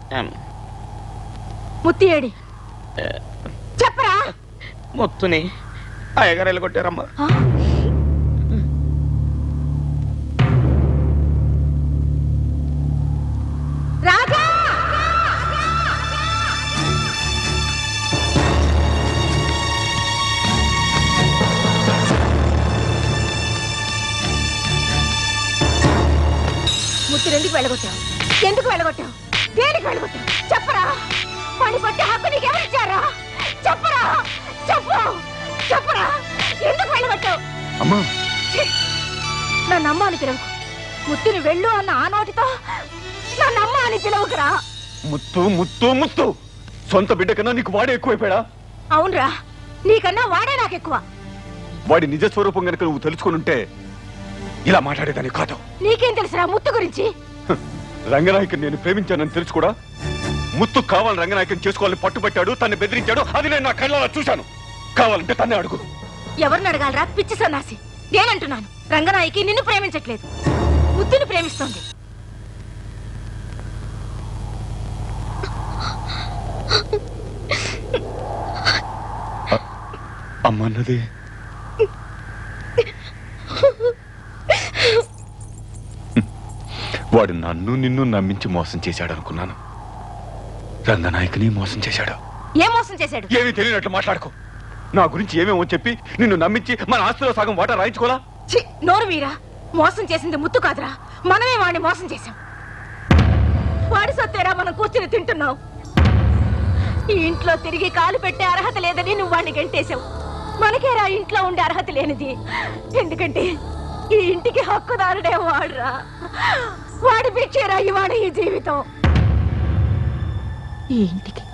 ముత్తేడి చెప్పరా. మొత్తుని అయ్యగారు కొట్టారమ్మా. రాజా, ముత్తురు ఎందుకు వెళ్ళగొట్టావు? ఎందుకు వెళ్ళగొట్టావు? దేనికి వెళ్ళగొట్టావు? చెప్పరా. పని పట్టే హక్కు నీకు ఎవరిచ్చారా? చెప్పరా, చెప్పు, చెప్పరా. ఎందుకు వెళ్ళగొట్టావు? నన్ను అమ్మ అని పిలవకు. ముత్తుని వెళ్ళు అన్న ఆ నోటితో నన్ను అమ్మ అని పిలవకురా. ముత్తు ముత్తు ముత్తు సొంత బిడ్డ కన్నా నీకు వాడే ఎక్కువైపోయాడా? అవునరా, నీకన్నా వాడే నాకెక్కువ. వాడి నిజ స్వరూపం గనక నువ్వు తెలుసుకుని ఉంటే ఇలా మాట్లాడేదాన్ని కాదు. నీకేం తెలుసురా ముత్తు గురించి? రంగనాయకుని నేను ప్రేమించానని తెలుసు కూడా ముత్తు కావాలని రంగనాయకుని చేసుకోవాలని పట్టుబట్టాడు, తన్ని బెదిరించాడు. అది నేను నా కళ్ళలో చూశాను. కావాలంటే తన్నే అడుగు. ఎవరిని అడగాలరా పిచ్చి సన్నాసి? నేనంటున్నాను, రంగనాయకి నిన్ను ప్రేమించట్లేదు, ముత్తుని ప్రేమిస్తోంది. అమ్మన్నది వాడు నన్ను నిన్ను నమ్మించి మోసం చేశాడు అనుకున్నాను. రంగనాయకుని మోసం చేశాడు. ఏం మోసం చేశాడు? ఏమీ తెలియనట్లు మాట్లాడుకో. నా గురించి ఏమేమో చెప్పి నిన్ను నమ్మించి మన ఆస్తిలో సగం వాటా రాయించుకోలా? నోరు మీరా. మోసం చేసింది ముత్తు కాదురా, మనమే వాడిని మోసం చేశాం. వాడి సొత్తేరా మనం కూర్చుని తింటున్నావు. ఈ ఇంట్లో తిరిగి కాలు పెట్టే అర్హత లేదని నువ్వు వాడిని గంటేశావు. మనకేరా ఇంట్లో ఉండే అర్హత లేనిది. ఎందుకంటే ఈ ఇంటికి హక్కుదారుడే వాడురా. వాడి భిక్షేరా ఇవాడ ఈ జీవితం. ఈ ఇంటికి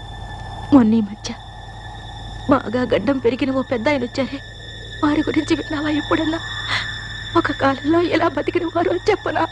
మొన్న మధ్య బాగా గడ్డం పెరిగిన ఓ పెద్ద ఆయన వచ్చారే, వారి గురించి విన్నావా ఎప్పుడన్నా? ఒక కాలంలో ఎలా బతికిన వారు చెప్పనా?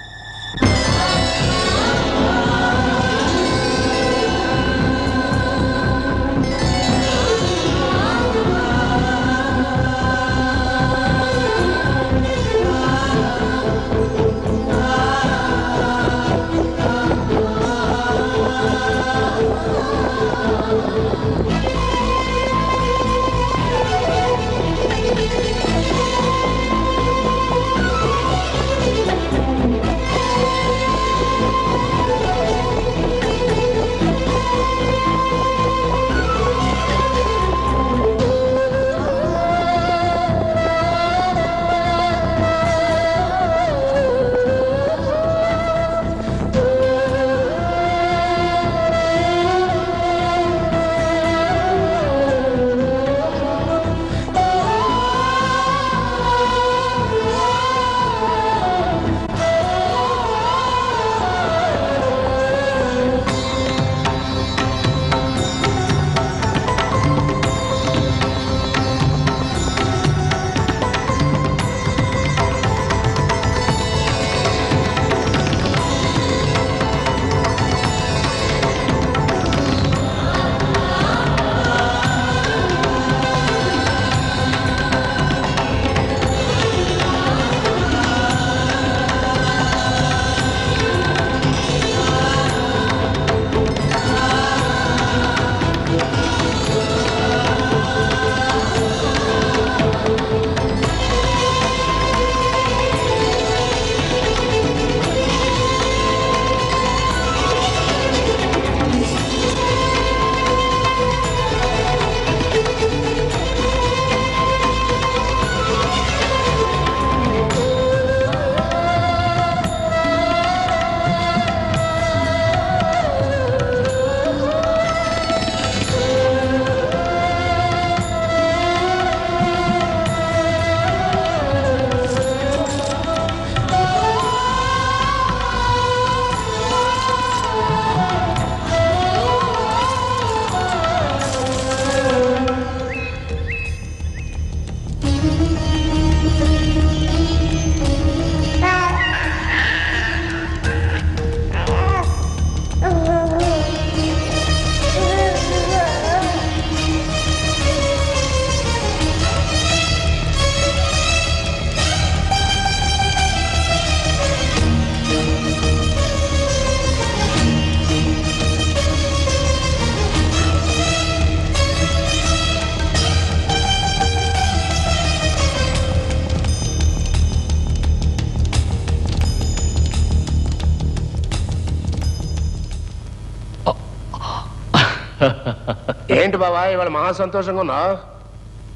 ఏంటి బావా ఇవాళ మహా సంతోషంగా ఉన్నా?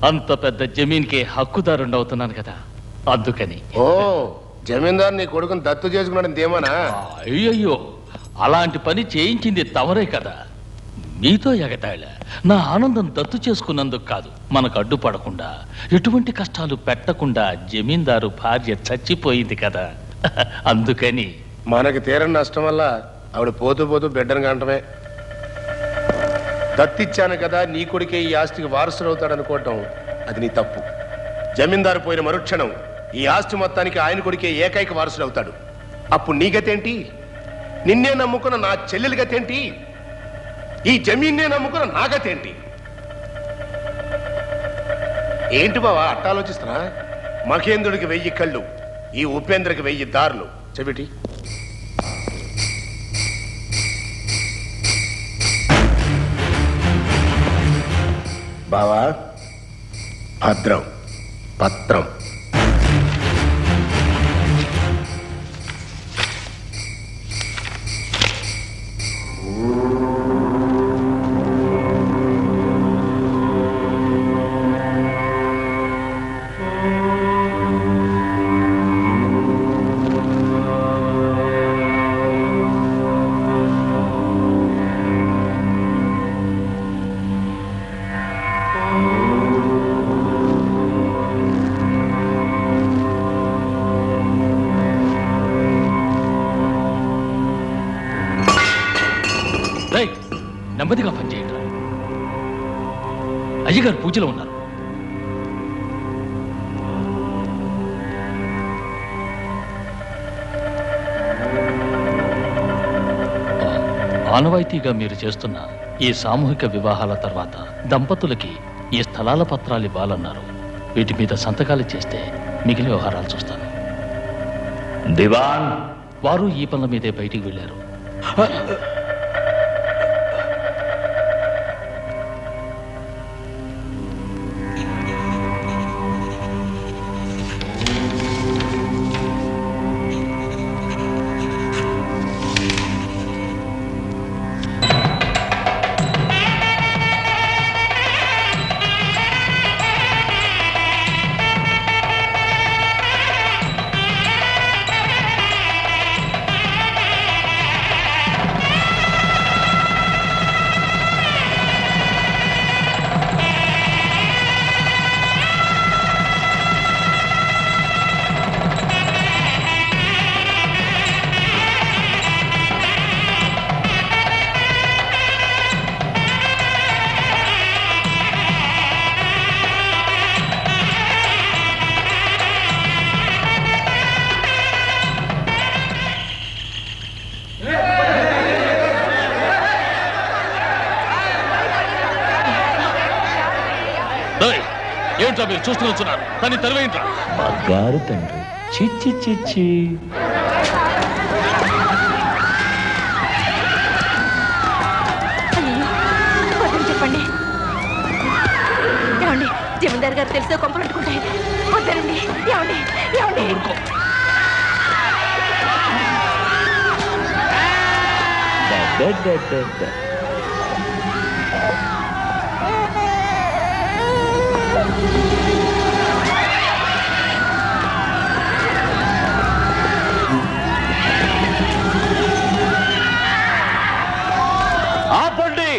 అంత పెద్ద జమీన్కి హక్కుదారుండవుతున్నాను కదా, అందుకని. ఓ జమీందారు నీ కొడుకుని దత్తు చేసుకున్నాడు దేమనా? అయ్యయ్యో, అలాంటి పని చేయించింది తమరే కదా. మీతో ఎగతాళ నా ఆనందం దత్తు చేసుకున్నందుకు కాదు, మనకు అడ్డుపడకుండా ఎటువంటి కష్టాలు పెట్టకుండా జమీందారు భార్య చచ్చిపోయింది కదా, అందుకని. మనకి తీరని నష్టం వల్ల ఆవిడ పోతూ పోతూ బిడ్డను కంటమే. దత్తిచ్చాను కదా నీ కొడుకే ఈ ఆస్తికి వారసుడు అవుతాడు అనుకోవటం అది నీ తప్పు. జమీందారు పోయిన మరుక్షణం ఈ ఆస్తి మొత్తానికి ఆయన కొడుకే ఏకైక వారసుడు అవుతాడు. అప్పుడు నీ గతేంటి? నిన్నే నమ్ముకున్న నా చెల్లెలి గతేంటి? ఈ జమీన్నే నమ్ముకున్న నా గతేంటి? ఏంటి బావా అట్ట ఆలోచిస్తున్నా? మహేంద్రుడికి 1000 కళ్ళు, ఈ ఉపేంద్రకి 1000 దారులు. చెవిటి బావా, భద్రం పత్రం. నెమ్మదిగా పనిచేయండి. అయ్యగారు పూజలో ఉన్నారు. ఆనవాయితీగా మీరు చేస్తున్న ఈ సామూహిక వివాహాల తర్వాత దంపతులకి ఈ స్థలాల పత్రాలు ఇవ్వాలన్నారు. వీటి మీద సంతకాలు చేస్తే మిగిలిన వ్యవహారాలు చూస్తాను. దివాన్ వారు ఈ పనుల మీదే బయటికి వెళ్ళారు. ఏమిటా మీరు చూస్తూ వచ్చున్నారు? కానీ తెరవేంట్రా బంగారు తండ్రి. చిచ్చి చిచ్చి చెప్పండి. ఏమండి, జమీందార్ గారు తెలిస్తే కొంపలు అంటుకుంటాయి. వద్దరండి. ఏమండి ఏమండి ఆపండి.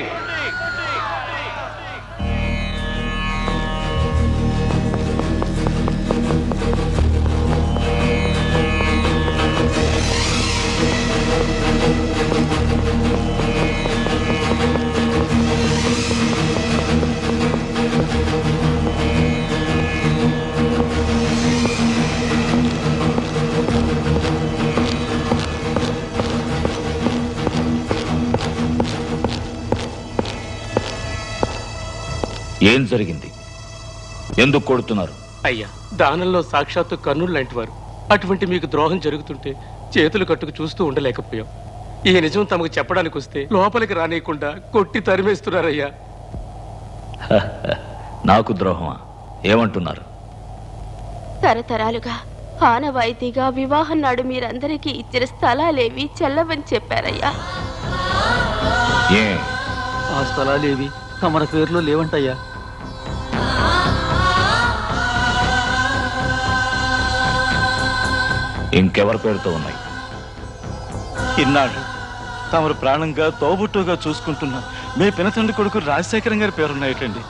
ఏం జరిగింది? ఎందుకు కొడుతున్నారు? అయ్యా, దానంలో సాక్షాత్తు కర్ణుడు లాంటి వారు. అటువంటి మీకు ద్రోహం జరుగుతుంటే చేతులు కట్టుకు చూస్తూ ఉండలేకపోయాం. ఈ నిజం తమకు చెప్పడానికి వస్తే లోపలికి రానియకుండా కొట్టి తరిమేస్తున్నారయ్యా. నాకు ద్రోహమా? ఏమంటున్నారు? తరతరాలుగా ఆనవాయితీగా వివాహం నాడు మీరందరికీ ఇచ్చిన స్థలాలేవి చెల్లవని చెప్పారయ్యా. ఏ ఆ స్థలాలేవి తమర పేర్లో లేవంటయ్యా. ఇంకెవరి పేరుతో ఉన్నాయి? ఇన్నాళ్ళు తమరు ప్రాణంగా తోబుట్టుగా చూసుకుంటున్నా మీ పినతండ్రి కొడుకు రాజశేఖరం గారి పేరున్నాయటండి.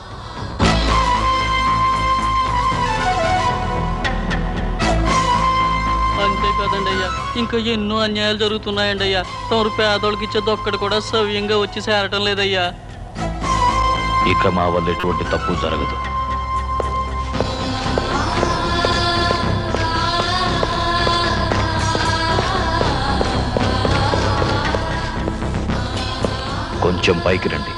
అంతే కదండి అయ్యా, ఇంకా ఎన్నో అన్యాయాలు జరుగుతున్నాయండి అయ్యా. తమరు పేదోళ్ళకి ఇచ్చేది ఒక్కడు కూడా సవ్యంగా వచ్చి చేరటం లేదయ్యా. ఇక మా వల్ల ఎటువంటి తప్పు జరగదు. కొంచెం పైకి రండి.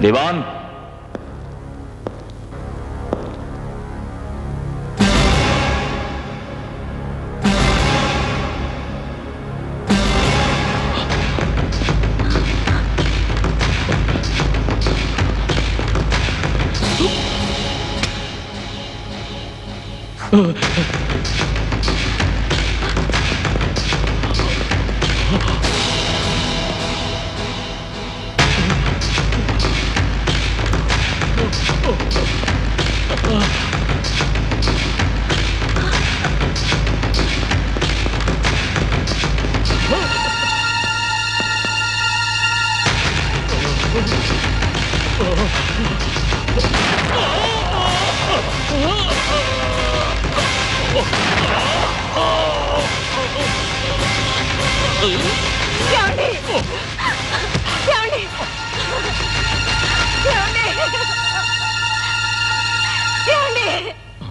దివాన్,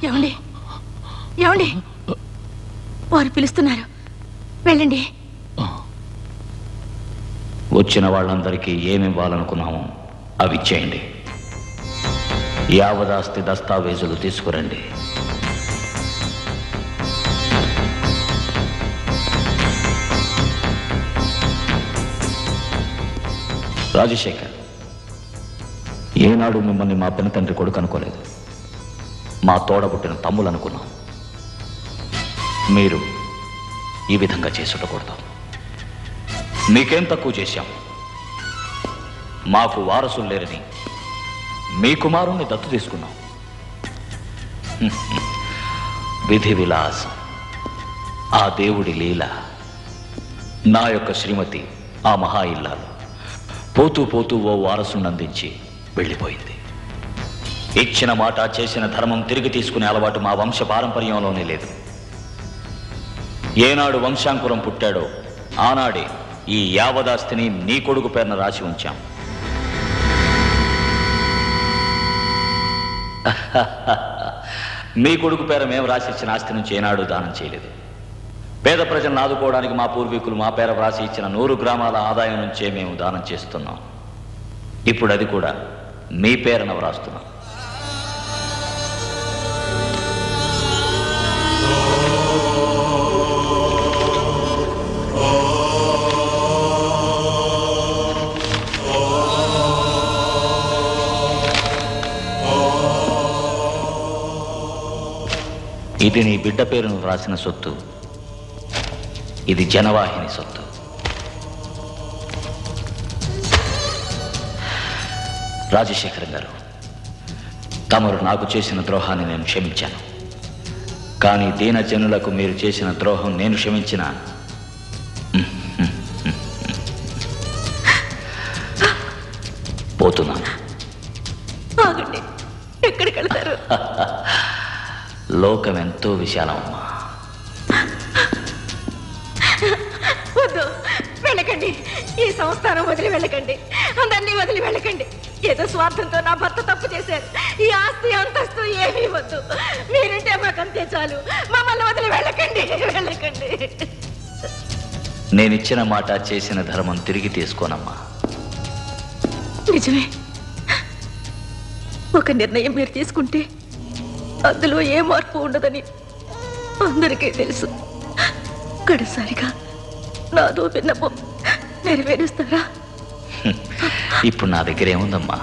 ఏమండి ఏమండి, వారు పిలుస్తున్నారు, వెళ్ళండి. వచ్చిన వాళ్ళందరికీ ఏమి ఇవ్వాలనుకున్నామో అవి ఇచ్చేయండి. యావదాస్తి దస్తావేజులు తీసుకురండి. రాజశేఖర్, ఏనాడు మిమ్మల్ని మా పినతండ్రి కొడుకు అనుకోలేదు, మా తోడబుట్టిన తమ్ములు అనుకున్నాం. మీరు ఈ విధంగా చేసుండకూడదు. మీకేం తక్కువ చేశాం? మాకు వారసులు లేరని మీ కుమారుణ్ణి దత్తు తీసుకున్నాం. విధి విలాసం, ఆ దేవుడి లీల. నా యొక్క శ్రీమతి, ఆ మహా ఇల్లాలు పోతూ పోతూ ఓ వారసుని అందించి వెళ్ళిపోయింది. ఇచ్చిన మాట, చేసిన ధర్మం తిరిగి తీసుకునే అలవాటు మా వంశ పారంపర్యంలోనే లేదు. ఏనాడు వంశాంకురం పుట్టాడో ఆనాడే ఈ యావదాస్తిని నీ కొడుకు పేరున రాసి ఉంచాం. మీ కొడుకు పేర మేము రాసి ఇచ్చిన ఆస్తి నుంచి ఏనాడు దానం చేయలేదు. పేద ప్రజలను ఆదుకోవడానికి మా పూర్వీకులు మా పేర వ్రాసి ఇచ్చిన 100 గ్రామాల ఆదాయం నుంచే మేము దానం చేస్తున్నాం. ఇప్పుడు అది కూడా మీ పేరున వ్రాస్తున్నాం. ఇది నీ బిడ్డ పేరును వ్రాసిన సొత్తు. ఇది జనవాహిని సొత్తు. రాజశేఖరం గారు, తమరు నాకు చేసిన ద్రోహాన్ని నేను క్షమించాను. కానీ దీన జనులకు మీరు చేసిన ద్రోహం నేను క్షమించిన పోతున్నాను. ఆగండి, ఎక్కడికి వెళ్తారు? లోకం ఎంతో విశాలమమ్మా. వద్దు, వెళ్ళకండి. ఈ సంస్థానం వదిలి వెళ్ళకండి, అందరినీ వదిలి వెళ్ళకండి. ఏదో స్వార్థంతో నా భర్త తప్పు చేశారు. ఈ ఆస్తి అంతస్తు ఏమీ వద్దు. మీరుంటే మాకంతే చాలు. మమ్మల్ని వదిలి వెళ్ళకండి, వెళ్ళకండి. నేనిచ్చిన మాట, చేసిన ధర్మం తిరిగి తీసుకోనమ్మా. నిజమే, ఒక నిర్ణయం మీరు తీసుకుంటే అందులో ఏ మార్పు ఉండదని అందరికీ తెలుసు. గడసారిగా నాదో విన్నపం నెరవేరుస్తారా? ఇప్పుడు నా దగ్గర ఏముందమ్మా?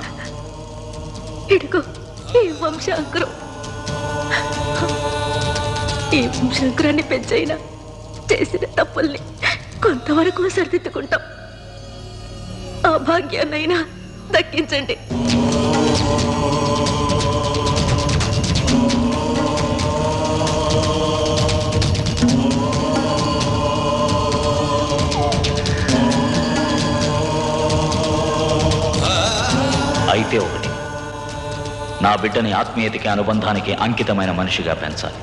ఇడుగు ఈ వంశాంకురం. ఈ వంశంకురాన్ని పెంచైనా చేసిన తప్పుల్ని కొంతవరకు సరిదిద్దుకుంటాం. ఆ భాగ్యాన్నైనా దక్కించండి. అయితే ఒకటి, నా బిడ్డని ఆత్మీయతకి అనుబంధానికి అంకితమైన మనిషిగా పెంచాలి.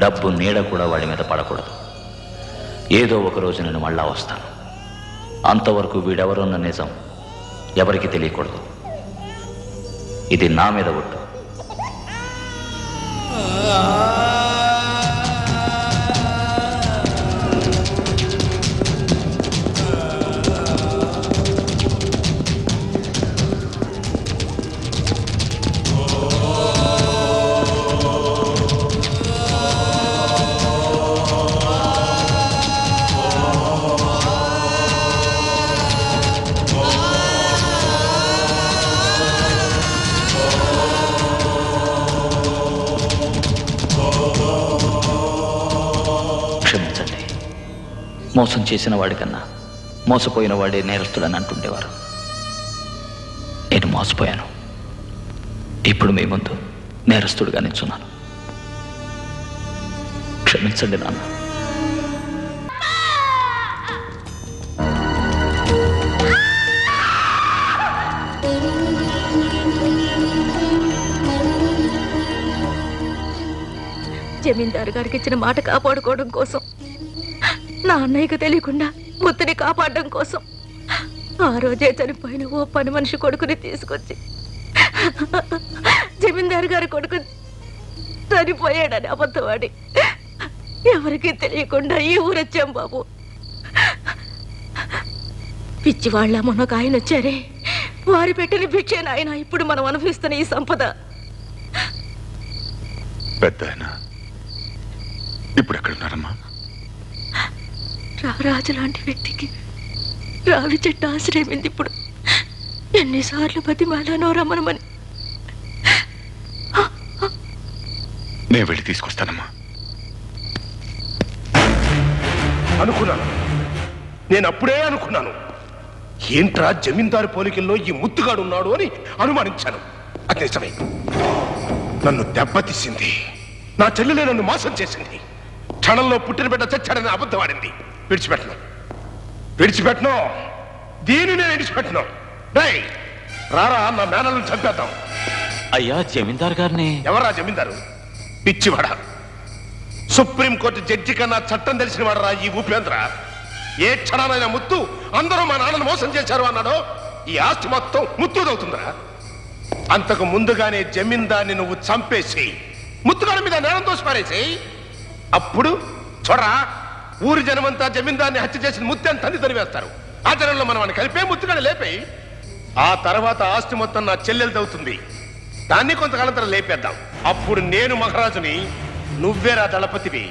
డబ్బు నీడ కూడా వాడి మీద పడకూడదు. ఏదో ఒక రోజు నేను మళ్ళా వస్తాను. అంతవరకు వీడెవరున్న నిజం ఎవరికి తెలియకూడదు. ఇది నా మీద ఒట్టు. క్షమించండి. మోసం చేసిన వాడికన్నా మోసపోయిన వాడే నేరస్తుడని అంటుండేవారు. నేను మోసపోయాను. ఇప్పుడు మీ ముందు నేరస్తుడిగా నిల్చున్నాను. క్షమించండి నాన్న. జమీందారు గారికి ఇచ్చిన మాట కాపాడుకోవడం కోసం, నా అన్నయ్యకు తెలియకుండా ముత్తుని కాపాడడం కోసం ఆ రోజే చనిపోయిన ఓ పని మనిషి కొడుకుని తీసుకొచ్చి జమీందారు గారి కొడుకు చనిపోయాడని అబద్ధవాడి ఎవరికీ తెలియకుండా ఈ ఊరొచ్చాం బాబు. పిచ్చి వాళ్ళ మొన్నొక ఆయన వచ్చారే, వారి పెట్టిన భిక్షే నాయన ఇప్పుడు మనం అనుభవిస్తున్న ఈ సంపద. పెద్ద ఇప్పుడు ఎక్కడున్నారమ్మా? రారాజు లాంటి వ్యక్తికి రావి చెట్టు ఆశ్రయమైంది. ఇప్పుడు ఎన్నిసార్లు బతిమాలానో రమ్మనమని. నేను వెళ్ళి తీసుకొస్తానమ్మా. అనుకున్నాను, నేను అప్పుడే అనుకున్నాను. ఏంట్రా జమీందారు పోలికల్లో ఈ ముత్తుగాడు ఉన్నాడు అని అనుమానించాను. అది నిజమే. నన్ను దెబ్బతీసింది. నా చెల్లెలే నన్ను మోసం చేసింది. క్షణంలో పుట్టిన బిడ్డ చచ్చాడని అబద్ధం ఆడింది. విడిచిపెట్టను. దీన్ని నేను విడిచిపెట్టను. రారా, నా మేనలను చంపేద్దాం. అయ్యా, జమీందారు గారిని. ఎవరా జమీందారు? పిచ్చివాడ. సుప్రీంకోర్టు జడ్జి కన్నా చట్టం తెలిసిన వాడరా ఈ ఉపేంద్ర. ఏ క్షణానైనా ముత్తు అందరూ మా నాన్నను మోసం చేశారు అన్నాడో ఈ ఆస్తి మొత్తం ముత్తుదవుతుందిరా. అంతకు ముందుగానే జమీందార్ని నువ్వు చంపేసి ముత్తుగాడి మీద నేరం దోషి పారేసి, అప్పుడు చూడరా, ఊరి జనమంతా జమీందార్ని హత్య చేసిన ముత్యాన్ని తండ్రి తరివేస్తారు. ఆ జనంలో మనం అని కలిపే ముత్తుగాని లేపేయి. ఆ తర్వాత ఆస్తి మొత్తం నా చెల్లెలదవుతుంది. దాన్ని కొంతకాలం తర్వాత లేపేద్దాం. అప్పుడు నేను మహారాజుని, నువ్వేరా దళపతివి.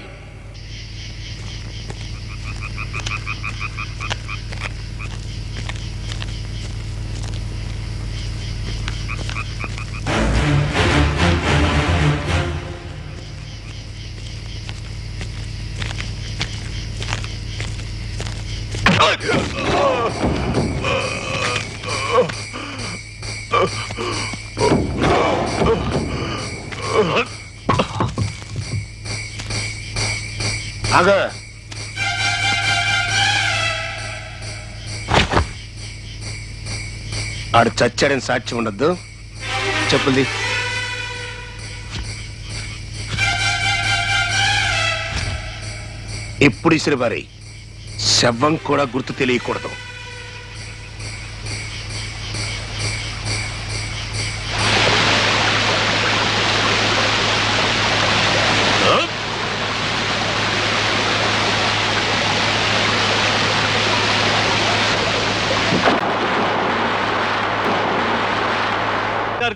ఆగా, ఆడు చచ్చాడని సాక్ష్యం ఉండద్దు. చెప్పుంది. ఎప్పుడు ఇసిరి వారి శవం కూడా గుర్తు తెలియకూడదు.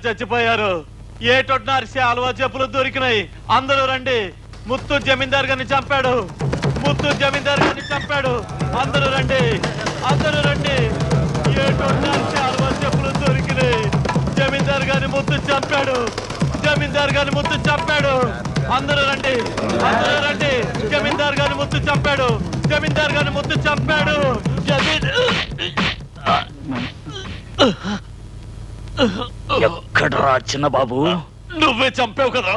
చచ్చిపోయారు. ఏటొట్టిన అరిసి అలవా చెప్పులు దొరికినాయి. అందరూ రండి. ముత్తు జమీందార్ గారిని చంపాడు. ముత్తు జమీందార్ గారిని చంపాడు. అందరూ రండి, అందరూ రండి. ఏటొట్టిన అరిసి అలవా చెప్పులు దొరికినాయి. జమీందార్ గారిని ముత్తు చంపాడు. జమీందార్ గారిని ముత్తు చంపాడు. అందరూ రండి, అందరూ రండి. జమీందార్ గారిని ముత్తు చంపాడు. జమీందార్ గారిని ముత్తు చంపాడు. ఎక్కడ్రా చిన్న బాబు? నువ్వే చంపావు కదా.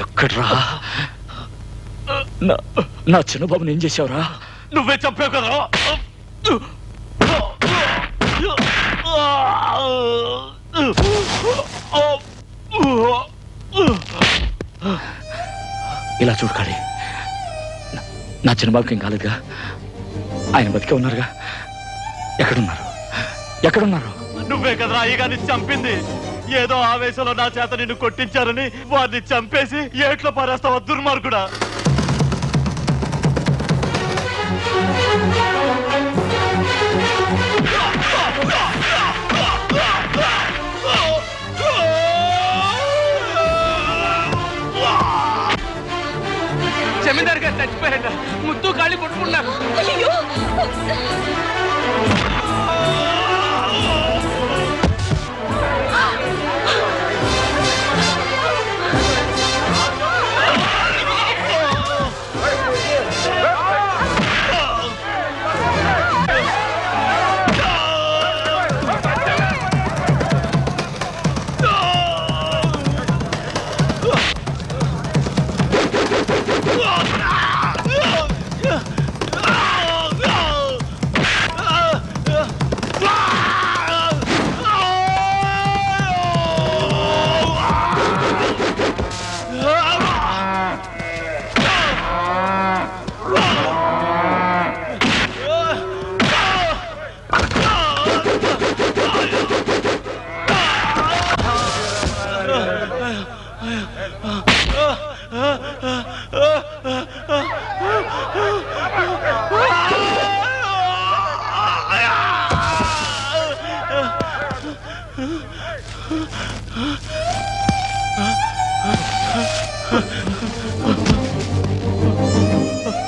ఎక్కడ్రా? నా చిన్న బాబుని ఏం చేసావురా? నువ్వే చంపావు కదా. ఇలా చూడకాలి, నా చిన్న బాబుకి ఏం కాలేదుగా? ఆయన బతికే ఉన్నారుగా? ఎక్కడున్నారు? ఎక్కడున్నారు? నువ్వే కదరా అయ్యగారిని చంపింది. ఏదో ఆవేశంలో నా చేత నిన్ను కొట్టించారని వారిని చంపేసి ఏట్లో పారేస్తావా దుర్మార్గుడా? జమీందార్ గారు చచ్చిపోయారంట. ముత్తు కాళ్ళి కొట్టుకున్నారు.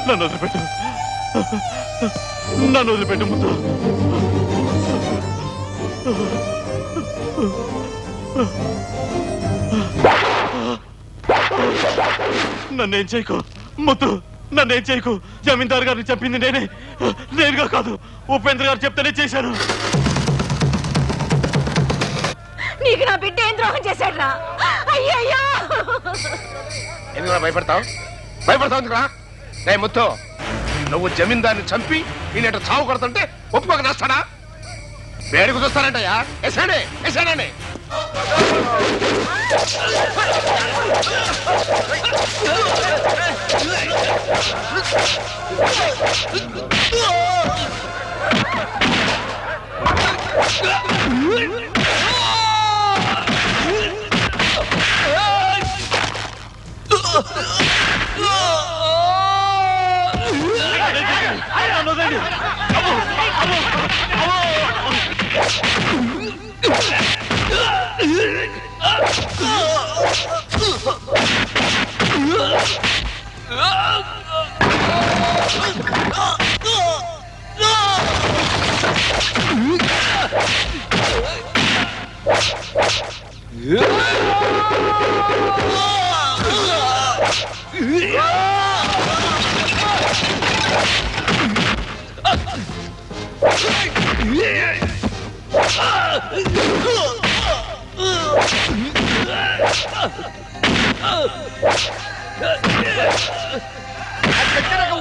నన్ను వదిలిపెట్టు, నన్ను వదిలిపెట్టు ముద్దు. నన్నేం చేయకు ముద్దు, నన్నేం చేయకు. జమీందారు గారిని చెప్పింది నేనుగా కాదు, ఉపేంద్ర గారు చెప్తేనే చేశాను. నీకు నా బిడ్డ ఏం ద్రోహం చేశాడ్రా? అయ్యయ్యా! ఎందుకు భయపడతావు? భయపడతావు ఎందుకురా? రే ముత్తు, నువ్వు జమీందారిని చంపి ఈయన చావు కొడుతుంటే ఒప్పుకోక నస్తాడా? వేడుకు చూస్తానంటయ్యా. ఎసాడే ఎసాడని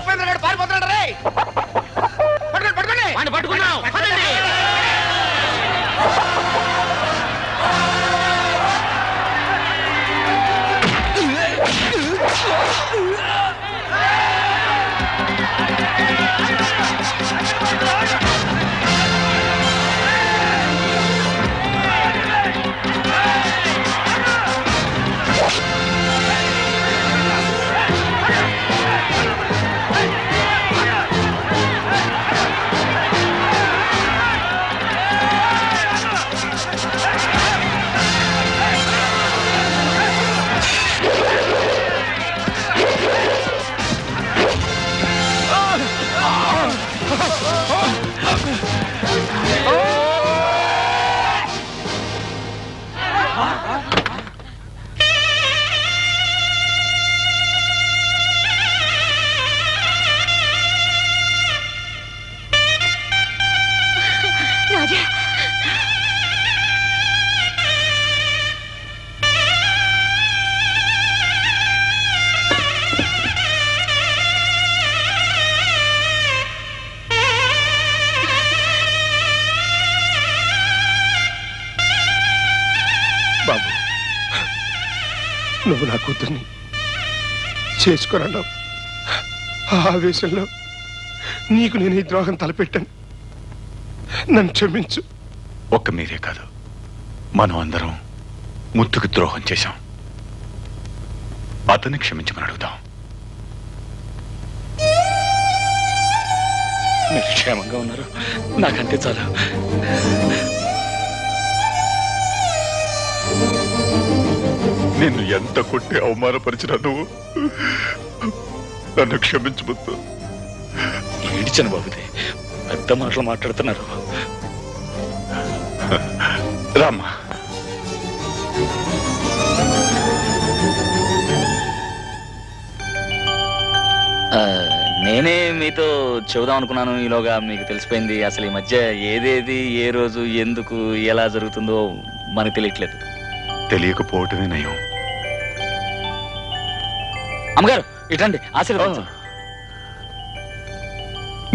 ఉపేంద్ర గారు పారిపోతున్నాడు. రే పట్టుకోండి పట్టుకోండి వాడిని పట్టుకున్నాం. నువ్వు నా కూతుర్ని చేసుకోనన్నావు. ఆ ఆవేశంలో నీకు నేను ఈ ద్రోహం తలపెట్టాను. నన్ను క్షమించు. ఒక్క మీరే కాదు, మనం అందరం ముత్తుకు ద్రోహం చేశాం. అతన్ని క్షమించమని అడుగుదాం. మీరు క్షేమంగా ఉన్నారు, నాకంతే చాలు. నిన్ను ఎంత కొట్టి అవమానపరిచినా నువ్వు నన్ను క్షమించబోతు. ఏంటి చంద్రబాబుది పెద్ద మాటలు మాట్లాడుతున్నారు? రామ్మా. నేనే మీతో చెబుదాం అనుకున్నాను, ఈలోగా మీకు తెలిసిపోయింది. అసలు ఈ మధ్య ఏదేది ఏ రోజు ఎందుకు ఎలా జరుగుతుందో మనకు తెలియట్లేదు. తెలియకపోవటమే నయం. అమ్మగారు ఇటండి, ఆశీర్వాదం.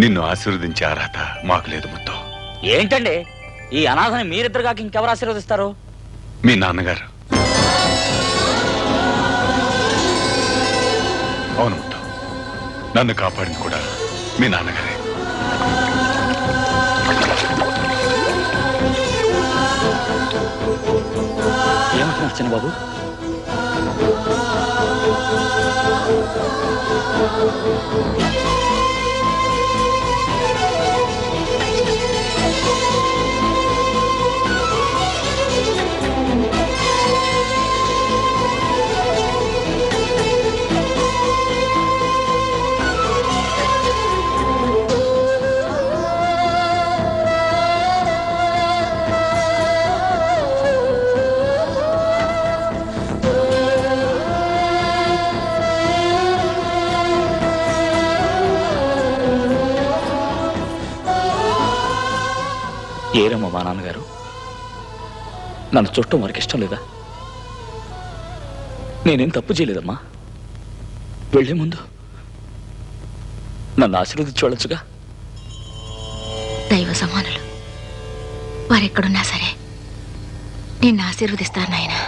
నిన్ను ఆశీర్వదించే అర్హత మాకు లేదు ముత్తు. ఏంటండి ఈ అనాథని మీరిద్దరు కాక ఇంకెవరు ఆశీర్వదిస్తారు? మీ నాన్నగారు. అవును ముత్తు, నన్ను కాపాడింది కూడా మీ నాన్నగారే. ఏమంటున్నారు చిన్నబాబు? ఏరమ్మా మా నాన్నగారు నన్ను చుట్టం వారికి ఇష్టం లేదా? నేనేం తప్పు చేయలేదమ్మా. వెళ్లే ముందు నన్ను ఆశీర్వదించి వెళ్ళొచ్చుగా. దైవ సమానులు వారెక్కడున్నా సరే నిన్ను ఆశీర్వదిస్తాను నాయనా.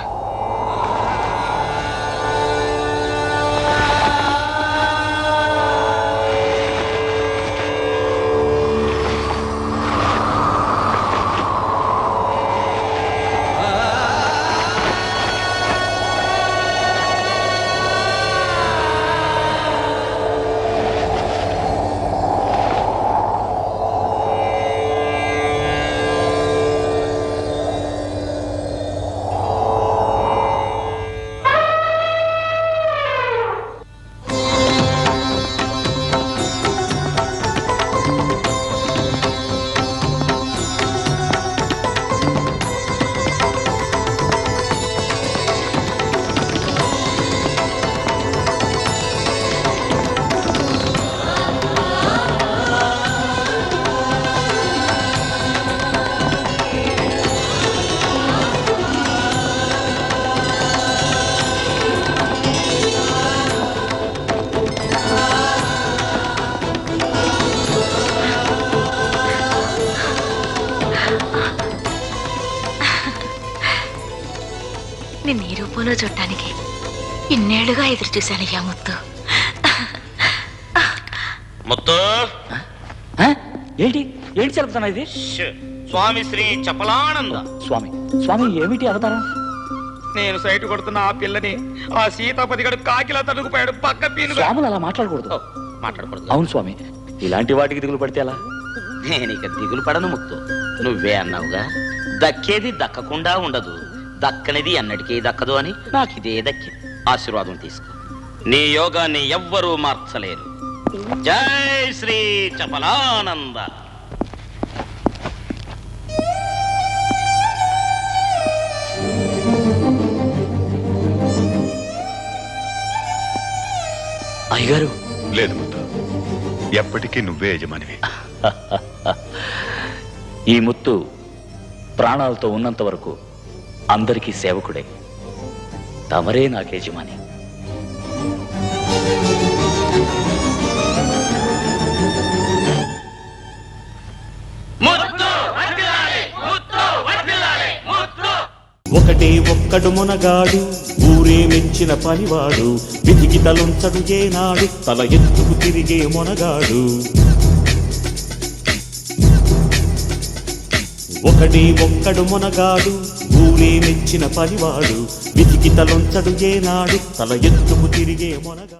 నిన్ను ఈ రూపంలో చూడటానికి ఇన్నేళ్లుగా ఎదురు చూశానయ్యా ముత్తు. ముత్తు ఏంటి ఏంటి చెప్తున్నా ఇది? స్వామి శ్రీ చపలానంద. స్వామి స్వామి ఏమిటి అవతారం? నేను సైట్ కొడుతున్న ఆ పిల్లని ఆ సీతాపతి గడు కాకిలా తడుకుపోయాడు. పక్క పీను స్వాములు అలా మాట్లాడకూడదు. మాట్లాడకూడదు. అవును స్వామి, ఇలాంటి వాటికి దిగులు పడితే ఎలా? నేను ఇక దిగులు పడను ముత్తు. నువ్వే అన్నావుగా, దక్కేది దక్కకుండా ఉండదు, దక్కనిది ఎన్నటికీ దక్కదు అని. నాకు ఇదే దక్కింది. ఆశీర్వాదం తీసుకో. నీ యోగాన్ని ఎవ్వరూ మార్చలేరు. జై శ్రీ చపలానంద. అయ్యగారు. లేదు ముత్తు, ఎప్పటికీ నువ్వే యజమానివి. ఈ ముత్తు ప్రాణాలతో ఉన్నంత వరకు అందరికీ సేవకుడే. తమరే నాకు యజమాని. ఒక ఒకటే ఒక్కడు మునగాడు ఊరే మెచ్చిన పనివాడు విధికి తలొంచడు ఏనాడు తల ఎత్తుకు తిరిగే మునగాడు ఒకటే ఒక్కడు మునగాడు ఊరే మెచ్చిన పనివాడు విధికి తలొంచడు ఏనాడు తల ఎత్తుకు తిరిగే మునగాడు